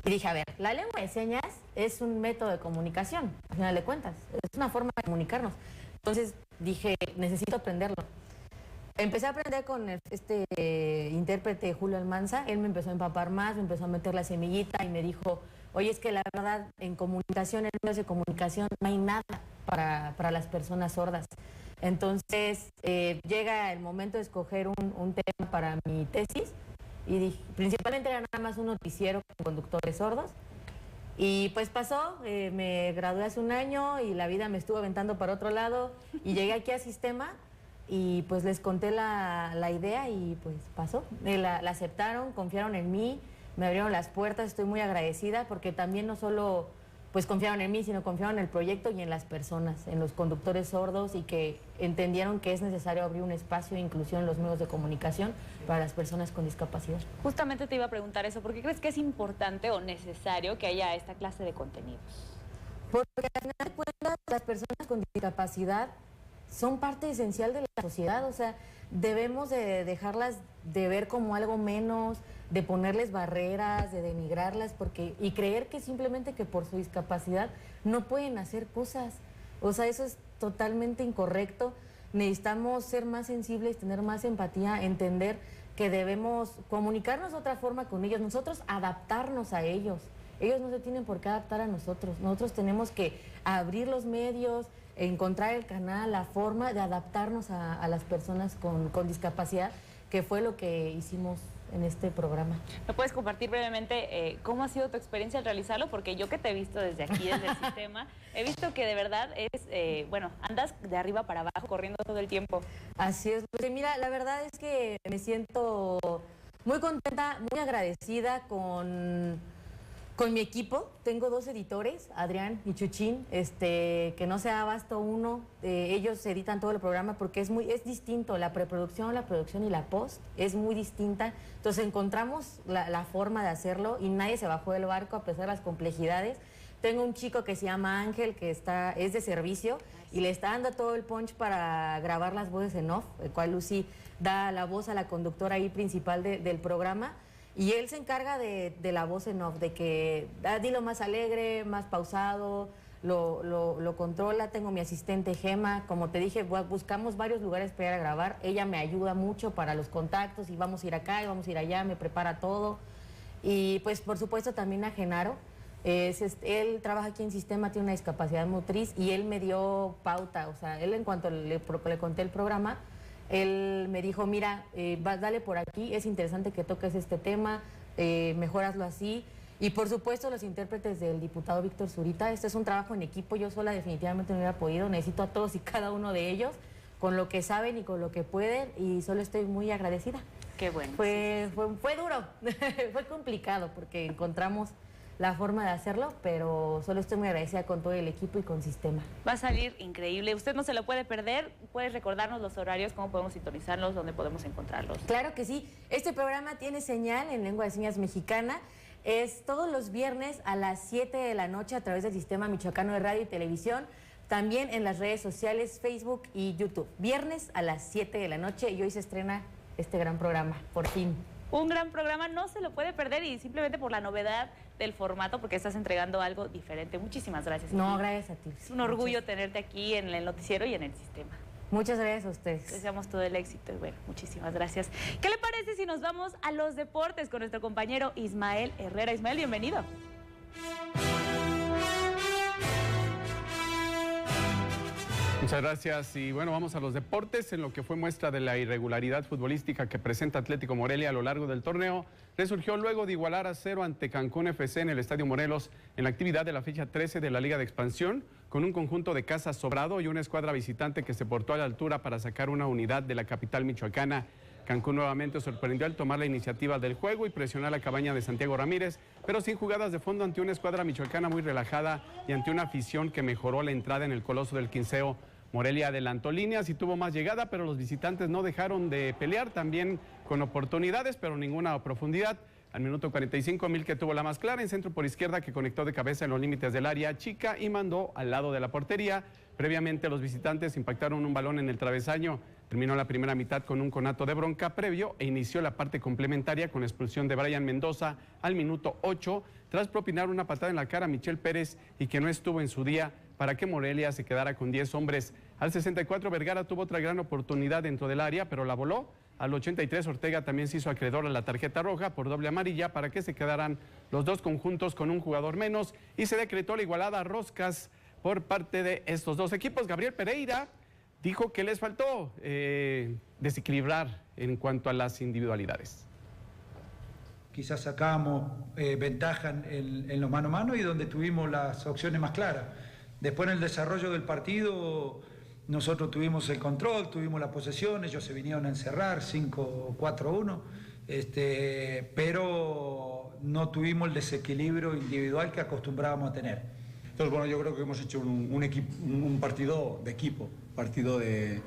Y dije, a ver, la lengua de señas es un método de comunicación, al final de cuentas, es una forma de comunicarnos. Entonces dije, necesito aprenderlo. Empecé a aprender con este intérprete Julio Almanza, él me empezó a empapar más, me empezó a meter la semillita y me dijo, oye, es que la verdad en comunicación, en medios de comunicación, no hay nada para las personas sordas. Entonces llega el momento de escoger un tema para mi tesis y dije, principalmente era nada más un noticiero con conductores sordos. Y pues pasó, me gradué hace un año y la vida me estuvo aventando para otro lado y llegué aquí a Sistema y pues les conté la idea y pues pasó. La aceptaron, confiaron en mí, me abrieron las puertas, estoy muy agradecida porque también no solo pues confiaron en mí, sino confiaron en el proyecto y en las personas, en los conductores sordos, y que entendieron que es necesario abrir un espacio de inclusión en los medios de comunicación para las personas con discapacidad. Justamente te iba a preguntar eso, ¿por qué crees que es importante o necesario que haya esta clase de contenidos? Porque al final de cuentas las personas con discapacidad son parte esencial de la sociedad, o sea, debemos de dejarlas de ver como algo menos, de ponerles barreras, de denigrarlas, y creer que simplemente que por su discapacidad no pueden hacer cosas. O sea, eso es totalmente incorrecto. Necesitamos ser más sensibles, tener más empatía, entender que debemos comunicarnos de otra forma con ellos, nosotros adaptarnos a ellos. Ellos no se tienen por qué adaptar a nosotros. Nosotros tenemos que abrir los medios, encontrar el canal, la forma de adaptarnos a las personas con discapacidad, que fue lo que hicimos en este programa. ¿Me puedes compartir brevemente cómo ha sido tu experiencia al realizarlo? Porque yo que te he visto desde aquí, desde el sistema, he visto que de verdad bueno, andas de arriba para abajo corriendo todo el tiempo. Así es. Pues mira, la verdad es que me siento muy contenta, muy agradecida con mi equipo. Tengo 2 editores, Adrián y Chuchín, que no se da abasto uno. Ellos editan todo el programa porque es distinto. La preproducción, la producción y la post es muy distinta. Entonces encontramos la forma de hacerlo y nadie se bajó del barco a pesar de las complejidades. Tengo un chico que se llama Ángel, que es de servicio y le está dando todo el punch para grabar las voces en off, el cual Lucy da la voz a la conductora ahí principal del programa. Y él se encarga de la voz en off, de que dilo más alegre, más pausado, lo controla. Tengo mi asistente Gema, como te dije, buscamos varios lugares para ir a grabar. Ella me ayuda mucho para los contactos, y vamos a ir acá y vamos a ir allá, me prepara todo. Y pues por supuesto también a Genaro. Él trabaja aquí en Sistema, tiene una discapacidad motriz y él me dio pauta. O sea, él en cuanto le conté el programa, él me dijo, mira, dale por aquí, es interesante que toques este tema, mejoraslo así. Y por supuesto los intérpretes del diputado Víctor Zurita. Este es un trabajo en equipo, yo sola definitivamente no hubiera podido, necesito a todos y cada uno de ellos con lo que saben y con lo que pueden, y solo estoy muy agradecida. Qué bueno. Fue duro, fue complicado porque encontramos la forma de hacerlo, pero solo estoy muy agradecida con todo el equipo y con Sistema. Va a salir increíble, usted no se lo puede perder. ¿Puedes recordarnos los horarios, cómo podemos sintonizarlos, dónde podemos encontrarlos? Claro que sí, este programa tiene señal en lengua de señas mexicana, es todos los viernes a las 7 de la noche a través del Sistema Michoacano de Radio y Televisión, también en las redes sociales, Facebook y YouTube. Viernes a las 7 de la noche y hoy se estrena este gran programa, por fin. Un gran programa, no se lo puede perder, y simplemente por la novedad del formato, porque estás entregando algo diferente. Muchísimas gracias. No, gracias a ti. Es un orgullo tenerte aquí en el noticiero y en el sistema. Muchas gracias a ustedes. Deseamos todo el éxito y bueno, muchísimas gracias. ¿Qué le parece si nos vamos a los deportes con nuestro compañero Ismael Herrera? Ismael, bienvenido. Muchas gracias y bueno, vamos a los deportes. En lo que fue muestra de la irregularidad futbolística que presenta Atlético Morelia a lo largo del torneo, resurgió luego de igualar a 0 ante Cancún FC en el Estadio Morelos en la actividad de la fecha 13 de la Liga de Expansión, con un conjunto de casa sobrado y una escuadra visitante que se portó a la altura para sacar una unidad de la capital michoacana. Cancún nuevamente sorprendió al tomar la iniciativa del juego y presionar la cabaña de Santiago Ramírez, pero sin jugadas de fondo ante una escuadra michoacana muy relajada y ante una afición que mejoró la entrada en el Coloso del Quinceo. Morelia adelantó líneas y tuvo más llegada, pero los visitantes no dejaron de pelear, también con oportunidades, pero ninguna profundidad. Al minuto 45, Milke tuvo la más clara en centro por izquierda, que conectó de cabeza en los límites del área chica y mandó al lado de la portería. Previamente los visitantes impactaron un balón en el travesaño. Terminó la primera mitad con un conato de bronca previo e inició la parte complementaria con la expulsión de Brian Mendoza al minuto 8, tras propinar una patada en la cara a Michel Pérez y que no estuvo en su día para que Morelia se quedara con 10 hombres. Al 64, Vergara tuvo otra gran oportunidad dentro del área, pero la voló. Al 83, Ortega también se hizo acreedor a la tarjeta roja por doble amarilla para que se quedaran los dos conjuntos con un jugador menos y se decretó la igualada a roscas por parte de estos dos equipos. Gabriel Pereira dijo que les faltó desequilibrar en cuanto a las individualidades. Quizás sacábamos ventaja en los mano a mano y donde tuvimos las opciones más claras. Después en el desarrollo del partido nosotros tuvimos el control, tuvimos la posesión, ellos se vinieron a encerrar 5-4-1, pero no tuvimos el desequilibrio individual que acostumbrábamos a tener. Entonces, bueno, yo creo que hemos hecho un partido de equipo, partido de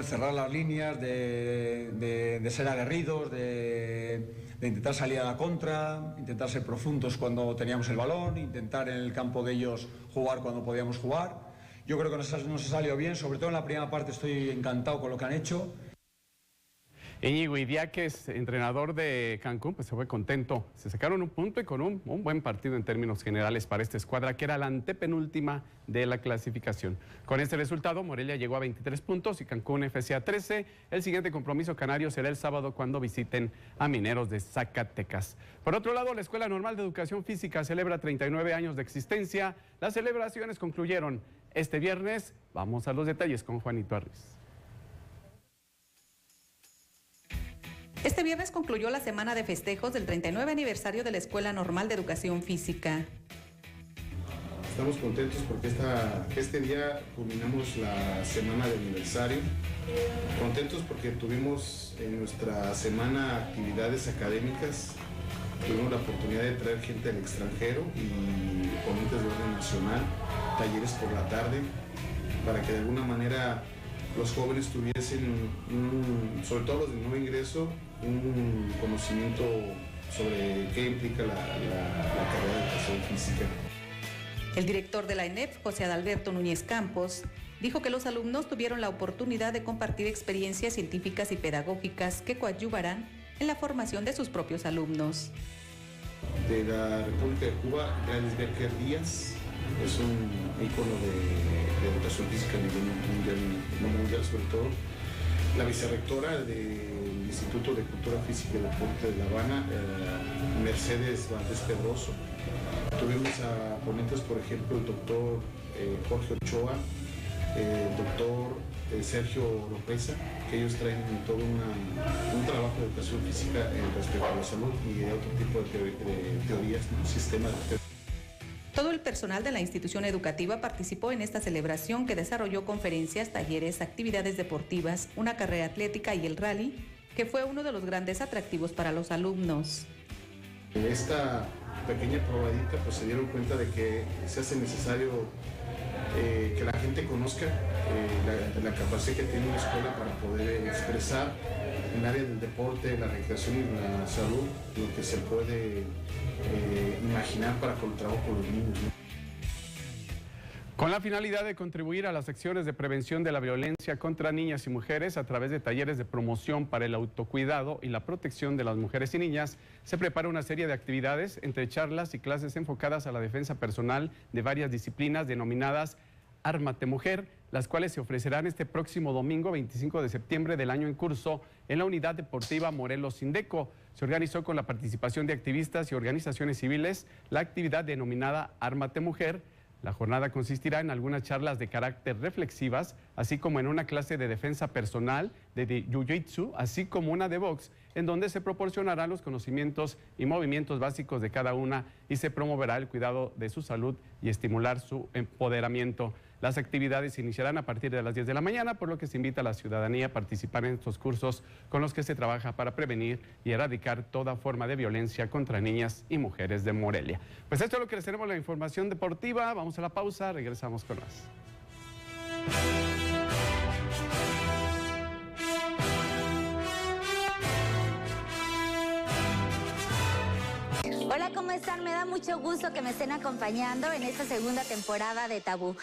cerrar las líneas, de ser aguerridos, de intentar salir a la contra, intentar ser profundos cuando teníamos el balón, intentar en el campo de ellos jugar cuando podíamos jugar. Yo creo que nos ha salido bien, sobre todo en la primera parte estoy encantado con lo que han hecho. Íñigo Idiáquez, entrenador de Cancún, pues se fue contento. Se sacaron un punto y con un buen partido en términos generales para esta escuadra, que era la antepenúltima de la clasificación. Con este resultado, Morelia llegó a 23 puntos y Cancún FC a 13. El siguiente compromiso canario será el sábado cuando visiten a Mineros de Zacatecas. Por otro lado, la Escuela Normal de Educación Física celebra 39 años de existencia. Las celebraciones concluyeron este viernes. Vamos a los detalles con Juanito Arris. Este viernes concluyó la semana de festejos del 39 aniversario de la Escuela Normal de Educación Física. Estamos contentos porque este día culminamos la semana de aniversario. Contentos porque tuvimos en nuestra semana actividades académicas. Tuvimos la oportunidad de traer gente del extranjero y ponentes de orden nacional, talleres por la tarde, para que de alguna manera los jóvenes tuviesen, sobre todo los de nuevo ingreso, un conocimiento sobre qué implica la carrera de educación física. El director de la ENEF, José Adalberto Núñez Campos, dijo que los alumnos tuvieron la oportunidad de compartir experiencias científicas y pedagógicas que coadyuvarán en la formación de sus propios alumnos. De la República de Cuba, Gladys Becker Díaz, es un ícono de educación física a nivel mundial, sobre todo. La vicerrectora del Instituto de Cultura Física y Deporte de La Habana, Mercedes Valdés Pedroso. Tuvimos a ponentes, por ejemplo, el doctor Jorge Ochoa, el doctor Sergio Lopeza, que ellos traen todo un trabajo de educación física respecto a la salud y de otro tipo de teorías, ¿no? Sistemas de teoría. Todo el personal de la institución educativa participó en esta celebración que desarrolló conferencias, talleres, actividades deportivas, una carrera atlética y el rally, que fue uno de los grandes atractivos para los alumnos. Esta pequeña probadita, pues se dieron cuenta de que se hace necesario que la gente conozca la capacidad que tiene una escuela para poder expresar en el área del deporte, la recreación y la salud, lo que se puede imaginar para con el trabajo con los niños, ¿no? Con la finalidad de contribuir a las acciones de prevención de la violencia contra niñas y mujeres a través de talleres de promoción para el autocuidado y la protección de las mujeres y niñas, se prepara una serie de actividades entre charlas y clases enfocadas a la defensa personal de varias disciplinas denominadas Ármate Mujer, las cuales se ofrecerán este próximo domingo 25 de septiembre del año en curso en la Unidad Deportiva Morelos Indeco. Se organizó con la participación de activistas y organizaciones civiles la actividad denominada Ármate Mujer. La jornada consistirá en algunas charlas de carácter reflexivas, así como en una clase de defensa personal, de jiu-jitsu, así como una de box, en donde se proporcionarán los conocimientos y movimientos básicos de cada una y se promoverá el cuidado de su salud y estimular su empoderamiento. Las actividades se iniciarán a partir de las 10 de la mañana, por lo que se invita a la ciudadanía a participar en estos cursos con los que se trabaja para prevenir y erradicar toda forma de violencia contra niñas y mujeres de Morelia. Pues esto es lo que les tenemos, la información deportiva. Vamos a la pausa, regresamos con más. Hola, ¿cómo están? Me da mucho gusto que me estén acompañando en esta segunda temporada de Tabú.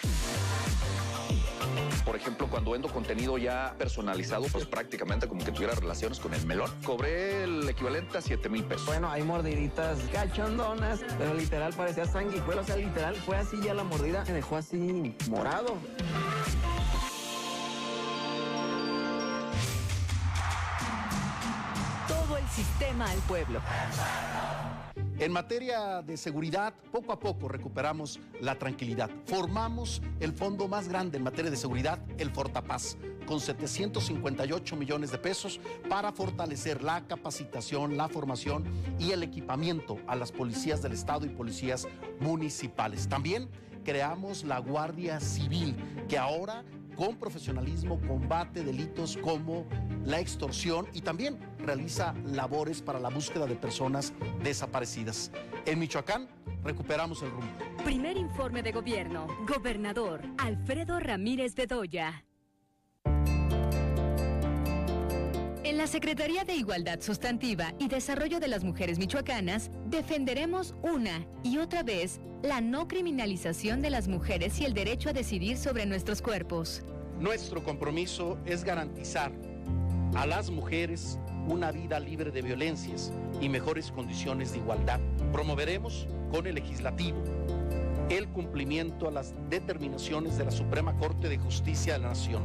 Por ejemplo, cuando vendo contenido ya personalizado, pues prácticamente como que tuviera relaciones con el melón. Cobré el equivalente a 7,000 pesos. Bueno, hay mordiditas cachondonas, pero literal parecía sanguijuela. O sea, literal fue así ya la mordida. Me dejó así morado. Todo el sistema al pueblo. En materia de seguridad, poco a poco recuperamos la tranquilidad. Formamos el fondo más grande en materia de seguridad, el Fortapaz, con 758 millones de pesos para fortalecer la capacitación, la formación y el equipamiento a las policías del Estado y policías municipales. También creamos la Guardia Civil, que ahora con profesionalismo combate delitos como la extorsión y también realiza labores para la búsqueda de personas desaparecidas. En Michoacán recuperamos el rumbo. Primer informe de gobierno. Gobernador Alfredo Ramírez Bedoya. En la Secretaría de Igualdad Sustantiva y Desarrollo de las Mujeres Michoacanas, defenderemos una y otra vez la no criminalización de las mujeres y el derecho a decidir sobre nuestros cuerpos. Nuestro compromiso es garantizar a las mujeres una vida libre de violencias y mejores condiciones de igualdad. Promoveremos con el Legislativo el cumplimiento a las determinaciones de la Suprema Corte de Justicia de la Nación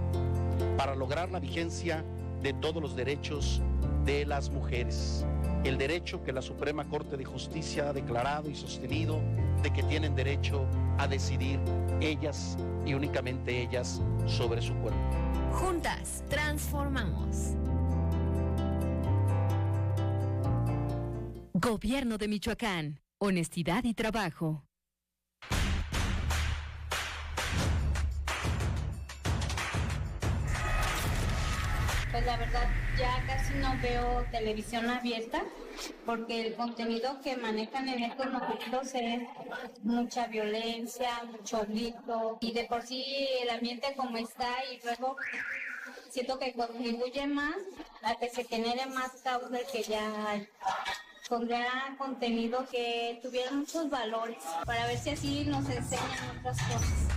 para lograr la vigencia de todos los derechos de las mujeres. El derecho que la Suprema Corte de Justicia ha declarado y sostenido de que tienen derecho a decidir ellas y únicamente ellas sobre su cuerpo. Juntas, transformamos. Gobierno de Michoacán. Honestidad y trabajo. Pues la verdad ya casi no veo televisión abierta porque el contenido que manejan en estos noticieros es mucha violencia, mucho grito y de por sí el ambiente como está y luego siento que contribuye más a que se genere más caos del que ya hay. Pondría contenido que tuviera muchos valores para ver si así nos enseñan otras cosas.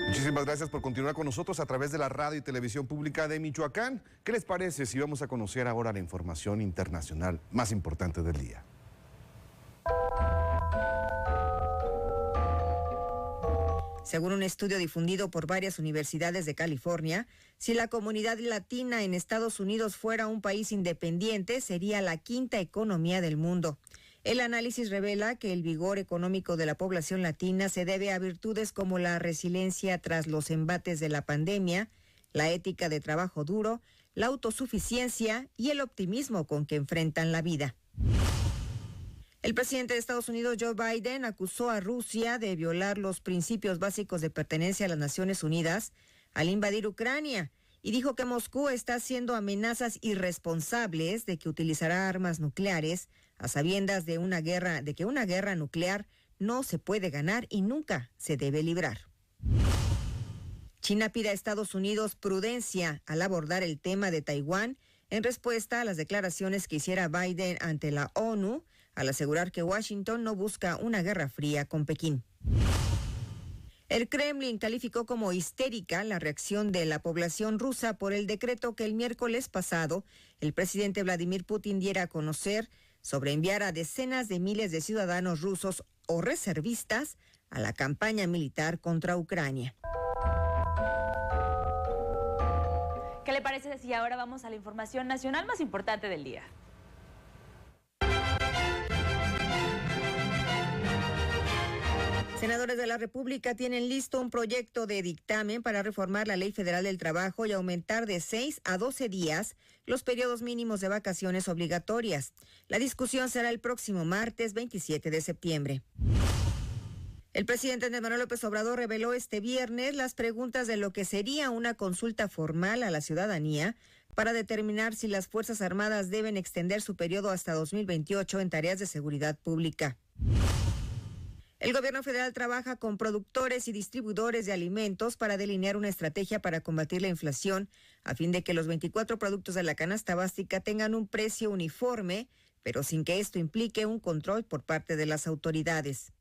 Muchísimas gracias por continuar con nosotros a través de la radio y televisión pública de Michoacán. ¿Qué les parece si vamos a conocer ahora la información internacional más importante del día? Según un estudio difundido por varias universidades de California, si la comunidad latina en Estados Unidos fuera un país independiente, sería la quinta economía del mundo. El análisis revela que el vigor económico de la población latina se debe a virtudes como la resiliencia tras los embates de la pandemia, la ética de trabajo duro, la autosuficiencia y el optimismo con que enfrentan la vida. El presidente de Estados Unidos, Joe Biden, acusó a Rusia de violar los principios básicos de pertenencia a las Naciones Unidas al invadir Ucrania y dijo que Moscú está haciendo amenazas irresponsables de que utilizará armas nucleares a sabiendas de que una guerra nuclear no se puede ganar y nunca se debe librar. China pide a Estados Unidos prudencia al abordar el tema de Taiwán en respuesta a las declaraciones que hiciera Biden ante la ONU al asegurar que Washington no busca una guerra fría con Pekín. El Kremlin calificó como histérica la reacción de la población rusa por el decreto que el miércoles pasado el presidente Vladimir Putin diera a conocer sobre enviar a decenas de miles de ciudadanos rusos o reservistas a la campaña militar contra Ucrania. ¿Qué le parece si ahora vamos a la información nacional más importante del día? Senadores de la República tienen listo un proyecto de dictamen para reformar la Ley Federal del Trabajo y aumentar de 6 a 12 días los periodos mínimos de vacaciones obligatorias. La discusión será el próximo martes 27 de septiembre. El presidente Andrés Manuel López Obrador reveló este viernes las preguntas de lo que sería una consulta formal a la ciudadanía para determinar si las Fuerzas Armadas deben extender su periodo hasta 2028 en tareas de seguridad pública. El gobierno federal trabaja con productores y distribuidores de alimentos para delinear una estrategia para combatir la inflación, a fin de que los 24 productos de la canasta básica tengan un precio uniforme, pero sin que esto implique un control por parte de las autoridades.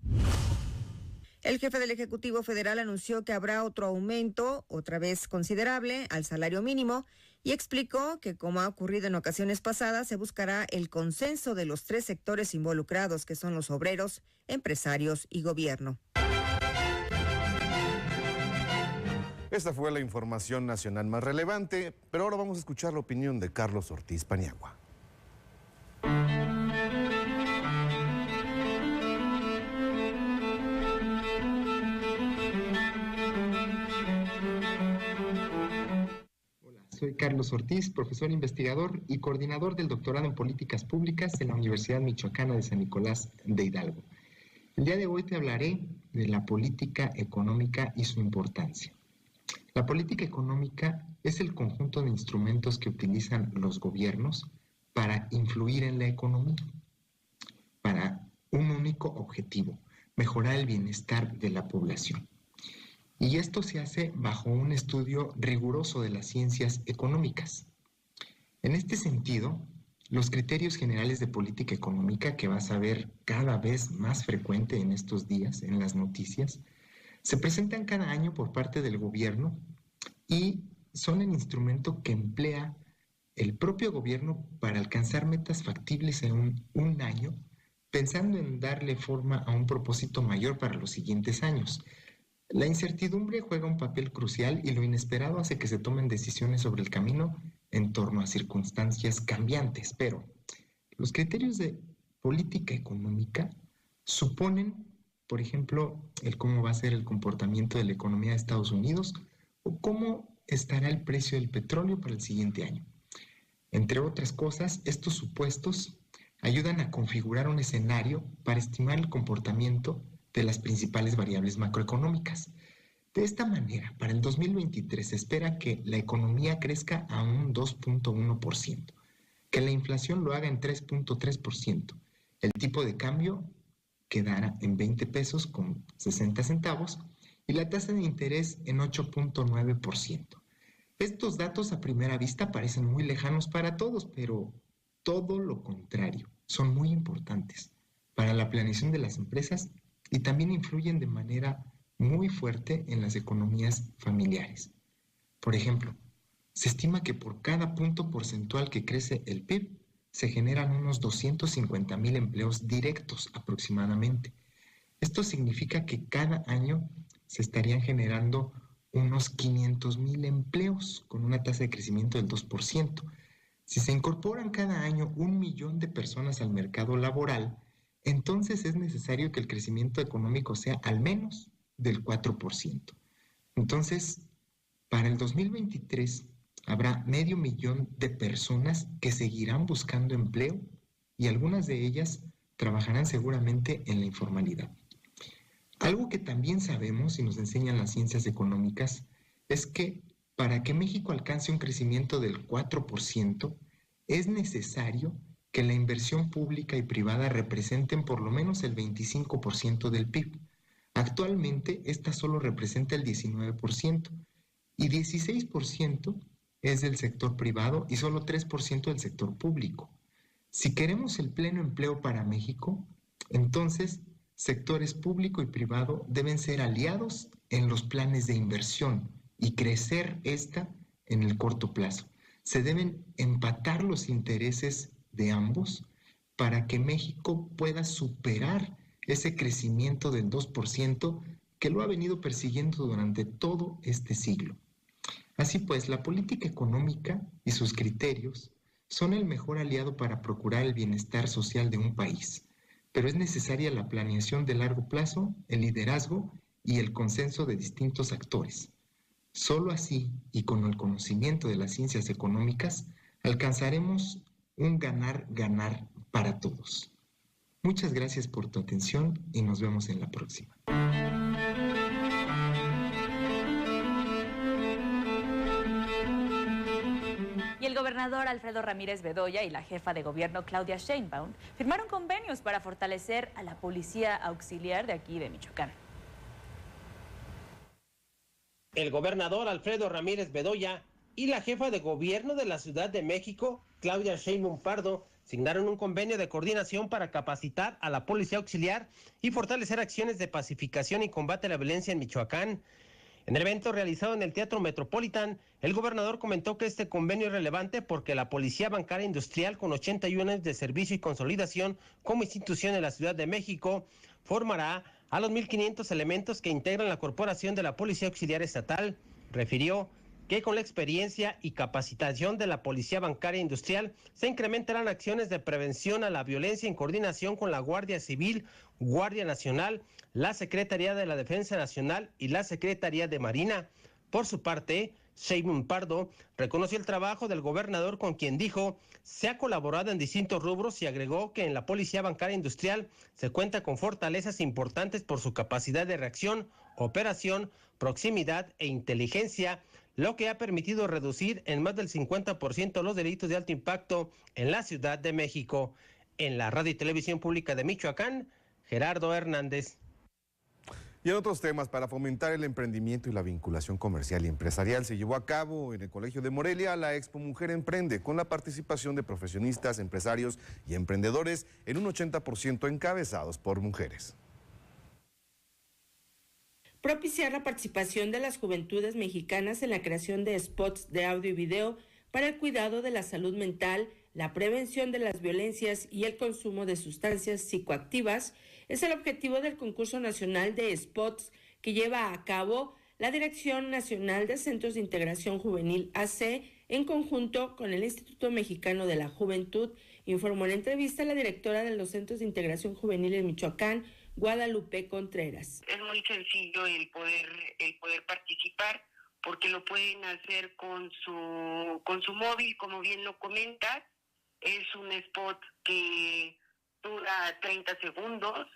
El jefe del Ejecutivo Federal anunció que habrá otro aumento, otra vez considerable, al salario mínimo y explicó que, como ha ocurrido en ocasiones pasadas, se buscará el consenso de los 3 sectores involucrados, que son los obreros, empresarios y gobierno. Esta fue la información nacional más relevante, pero ahora vamos a escuchar la opinión de Carlos Ortiz Paniagua. soy Carlos Ortiz, profesor investigador y coordinador del doctorado en Políticas Públicas en la Universidad Michoacana de San Nicolás de Hidalgo. El día de hoy te hablaré de la política económica y su importancia. La política económica es el conjunto de instrumentos que utilizan los gobiernos para influir en la economía, para un único objetivo: mejorar el bienestar de la población. Y esto se hace bajo un estudio riguroso de las ciencias económicas. En este sentido, los criterios generales de política económica, que vas a ver cada vez más frecuente en estos días en las noticias, se presentan cada año por parte del gobierno y son el instrumento que emplea el propio gobierno para alcanzar metas factibles en un año, pensando en darle forma a un propósito mayor para los siguientes años. La incertidumbre juega un papel crucial y lo inesperado hace que se tomen decisiones sobre el camino en torno a circunstancias cambiantes, pero los criterios de política económica suponen, por ejemplo, el cómo va a ser el comportamiento de la economía de Estados Unidos o cómo estará el precio del petróleo para el siguiente año. Entre otras cosas, estos supuestos ayudan a configurar un escenario para estimar el comportamiento de las principales variables macroeconómicas. De esta manera, para el 2023 se espera que la economía crezca a un 2.1%, que la inflación lo haga en 3.3%, el tipo de cambio quedará en 20 pesos con 60 centavos y la tasa de interés en 8.9%. Estos datos a primera vista parecen muy lejanos para todos, pero todo lo contrario, son muy importantes para la planeación de las empresas y también influyen de manera muy fuerte en las economías familiares. Por ejemplo, se estima que por cada punto porcentual que crece el PIB, se generan unos 250,000 empleos directos aproximadamente. Esto significa que cada año se estarían generando unos 500,000 empleos con una tasa de crecimiento del 2%. Si se incorporan cada año 1 millón de personas al mercado laboral, entonces es necesario que el crecimiento económico sea al menos del 4%. Entonces, para el 2023 habrá 500,000 de personas que seguirán buscando empleo y algunas de ellas trabajarán seguramente en la informalidad. Algo que también sabemos y nos enseñan las ciencias económicas es que para que México alcance un crecimiento del 4%, es necesario que la inversión pública y privada representen por lo menos el 25% del PIB. Actualmente, esta solo representa el 19% y 16% es del sector privado y solo 3% del sector público. Si queremos el pleno empleo para México, entonces sectores público y privado deben ser aliados en los planes de inversión y crecer esta en el corto plazo. Se deben empatar los intereses de ambos para que México pueda superar ese crecimiento del 2% que lo ha venido persiguiendo durante todo este siglo. Así pues, la política económica y sus criterios son el mejor aliado para procurar el bienestar social de un país, pero es necesaria la planeación de largo plazo, el liderazgo y el consenso de distintos actores. Solo así, y con el conocimiento de las ciencias económicas, alcanzaremos un ganar-ganar para todos. Muchas gracias por tu atención y nos vemos en la próxima. Y el gobernador Alfredo Ramírez Bedoya y la jefa de gobierno Claudia Sheinbaum firmaron convenios para fortalecer a la policía auxiliar de aquí de Michoacán. El gobernador Alfredo Ramírez Bedoya y la jefa de gobierno de la Ciudad de México, Claudia Sheinbaum Pardo, signaron un convenio de coordinación para capacitar a la policía auxiliar y fortalecer acciones de pacificación y combate a la violencia en Michoacán. En el evento realizado en el Teatro Metropolitan, el gobernador comentó que este convenio es relevante porque la Policía Bancaria Industrial, con 81 años de servicio y consolidación como institución en la Ciudad de México, formará a los 1,500 elementos que integran la Corporación de la Policía Auxiliar Estatal. Refirió que con la experiencia y capacitación de la Policía Bancaria Industrial se incrementarán acciones de prevención a la violencia en coordinación con la Guardia Civil, Guardia Nacional, la Secretaría de la Defensa Nacional y la Secretaría de Marina. Por su parte, Sheinbaum Pardo, reconoció el trabajo del gobernador, con quien dijo se ha colaborado en distintos rubros, y agregó que en la Policía Bancaria Industrial se cuenta con fortalezas importantes por su capacidad de reacción, operación, proximidad e inteligencia, lo que ha permitido reducir en más del 50% los delitos de alto impacto en la Ciudad de México. En la Radio y Televisión Pública de Michoacán, Gerardo Hernández. Y en otros temas, para fomentar el emprendimiento y la vinculación comercial y empresarial, se llevó a cabo en el Colegio de Morelia la Expo Mujer Emprende, con la participación de profesionistas, empresarios y emprendedores, en un 80% encabezados por mujeres. Propiciar la participación de las juventudes mexicanas en la creación de spots de audio y video para el cuidado de la salud mental, la prevención de las violencias y el consumo de sustancias psicoactivas es el objetivo del Concurso Nacional de Spots que lleva a cabo la Dirección Nacional de Centros de Integración Juvenil AC en conjunto con el Instituto Mexicano de la Juventud, informó en entrevista la directora de los Centros de Integración Juvenil en Michoacán, Guadalupe Contreras. Es muy sencillo el poder participar, porque lo pueden hacer con su móvil, como bien lo comentas. Es un spot que dura 30 segundos,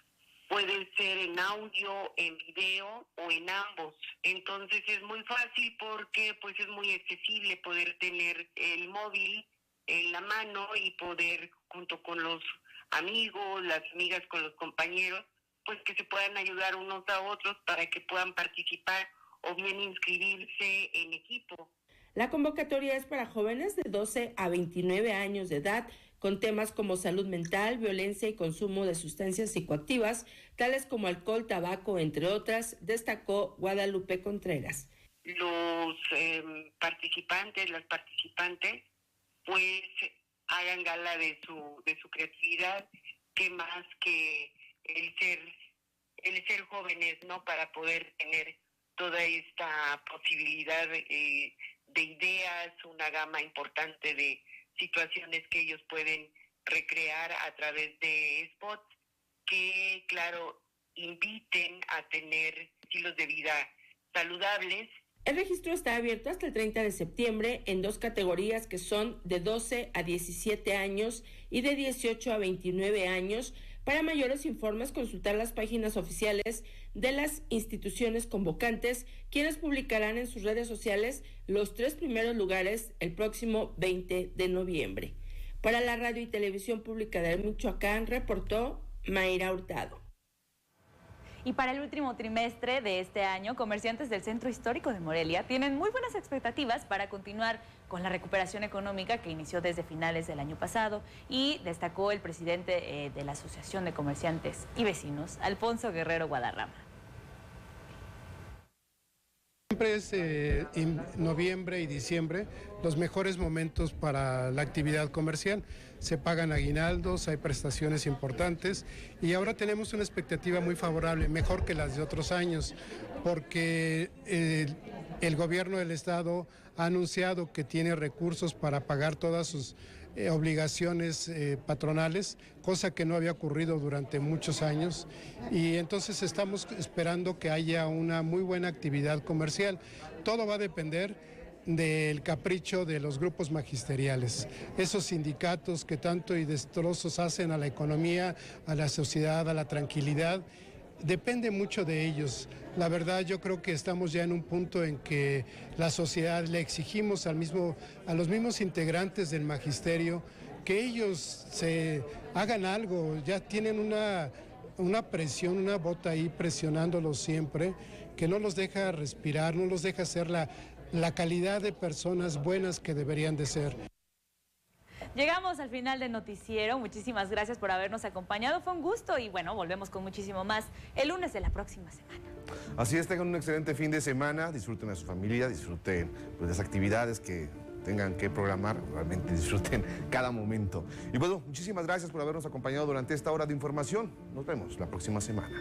puede ser en audio, en video o en ambos. Entonces es muy fácil porque pues es muy accesible poder tener el móvil en la mano y poder, junto con los amigos, las amigas, con los compañeros, pues que se puedan ayudar unos a otros para que puedan participar o bien inscribirse en equipo. La convocatoria es para jóvenes de 12 a 29 años de edad, con temas como salud mental, violencia y consumo de sustancias psicoactivas, tales como alcohol, tabaco, entre otras, destacó Guadalupe Contreras. Los participantes, las participantes, pues hagan gala de su creatividad, que más que el ser jóvenes, ¿no? Para poder tener toda esta posibilidad de ideas, una gama importante de situaciones que ellos pueden recrear a través de spots que, claro, inviten a tener estilos de vida saludables. El registro está abierto hasta el 30 de septiembre en dos categorías que son de 12 a 17 años y de 18 a 29 años. Para mayores informes, consultar las páginas oficiales de las instituciones convocantes, quienes publicarán en sus redes sociales los 3 primeros lugares el próximo 20 de noviembre. Para la Radio y Televisión Pública de Michoacán, reportó Mayra Hurtado. Y para el último trimestre de este año, comerciantes del Centro Histórico de Morelia tienen muy buenas expectativas para continuar con la recuperación económica que inició desde finales del año pasado, y destacó el presidente de la Asociación de Comerciantes y Vecinos, Alfonso Guerrero Guadarrama. Siempre es en noviembre y diciembre los mejores momentos para la actividad comercial. Se pagan aguinaldos, hay prestaciones importantes y ahora tenemos una expectativa muy favorable, mejor que las de otros años, porque el gobierno del estado ha anunciado que tiene recursos para pagar todas sus obligaciones patronales, cosa que no había ocurrido durante muchos años, y entonces estamos esperando que haya una muy buena actividad comercial. Todo va a depender del capricho de los grupos magisteriales, esos sindicatos que tanto y destrozos hacen a la economía, a la sociedad, a la tranquilidad. Depende mucho de ellos. La verdad, yo creo que estamos ya en un punto en que la sociedad le exigimos a los mismos integrantes del magisterio que ellos se hagan algo. Ya tienen una presión, una bota ahí presionándolos siempre, que no los deja respirar, no los deja ser la calidad de personas buenas que deberían de ser. Llegamos al final del noticiero. Muchísimas gracias por habernos acompañado. Fue un gusto y bueno, volvemos con muchísimo más el lunes de la próxima semana. Así es, tengan un excelente fin de semana, disfruten a su familia, disfruten pues, las actividades que tengan que programar, realmente disfruten cada momento. Y bueno, muchísimas gracias por habernos acompañado durante esta hora de información. Nos vemos la próxima semana.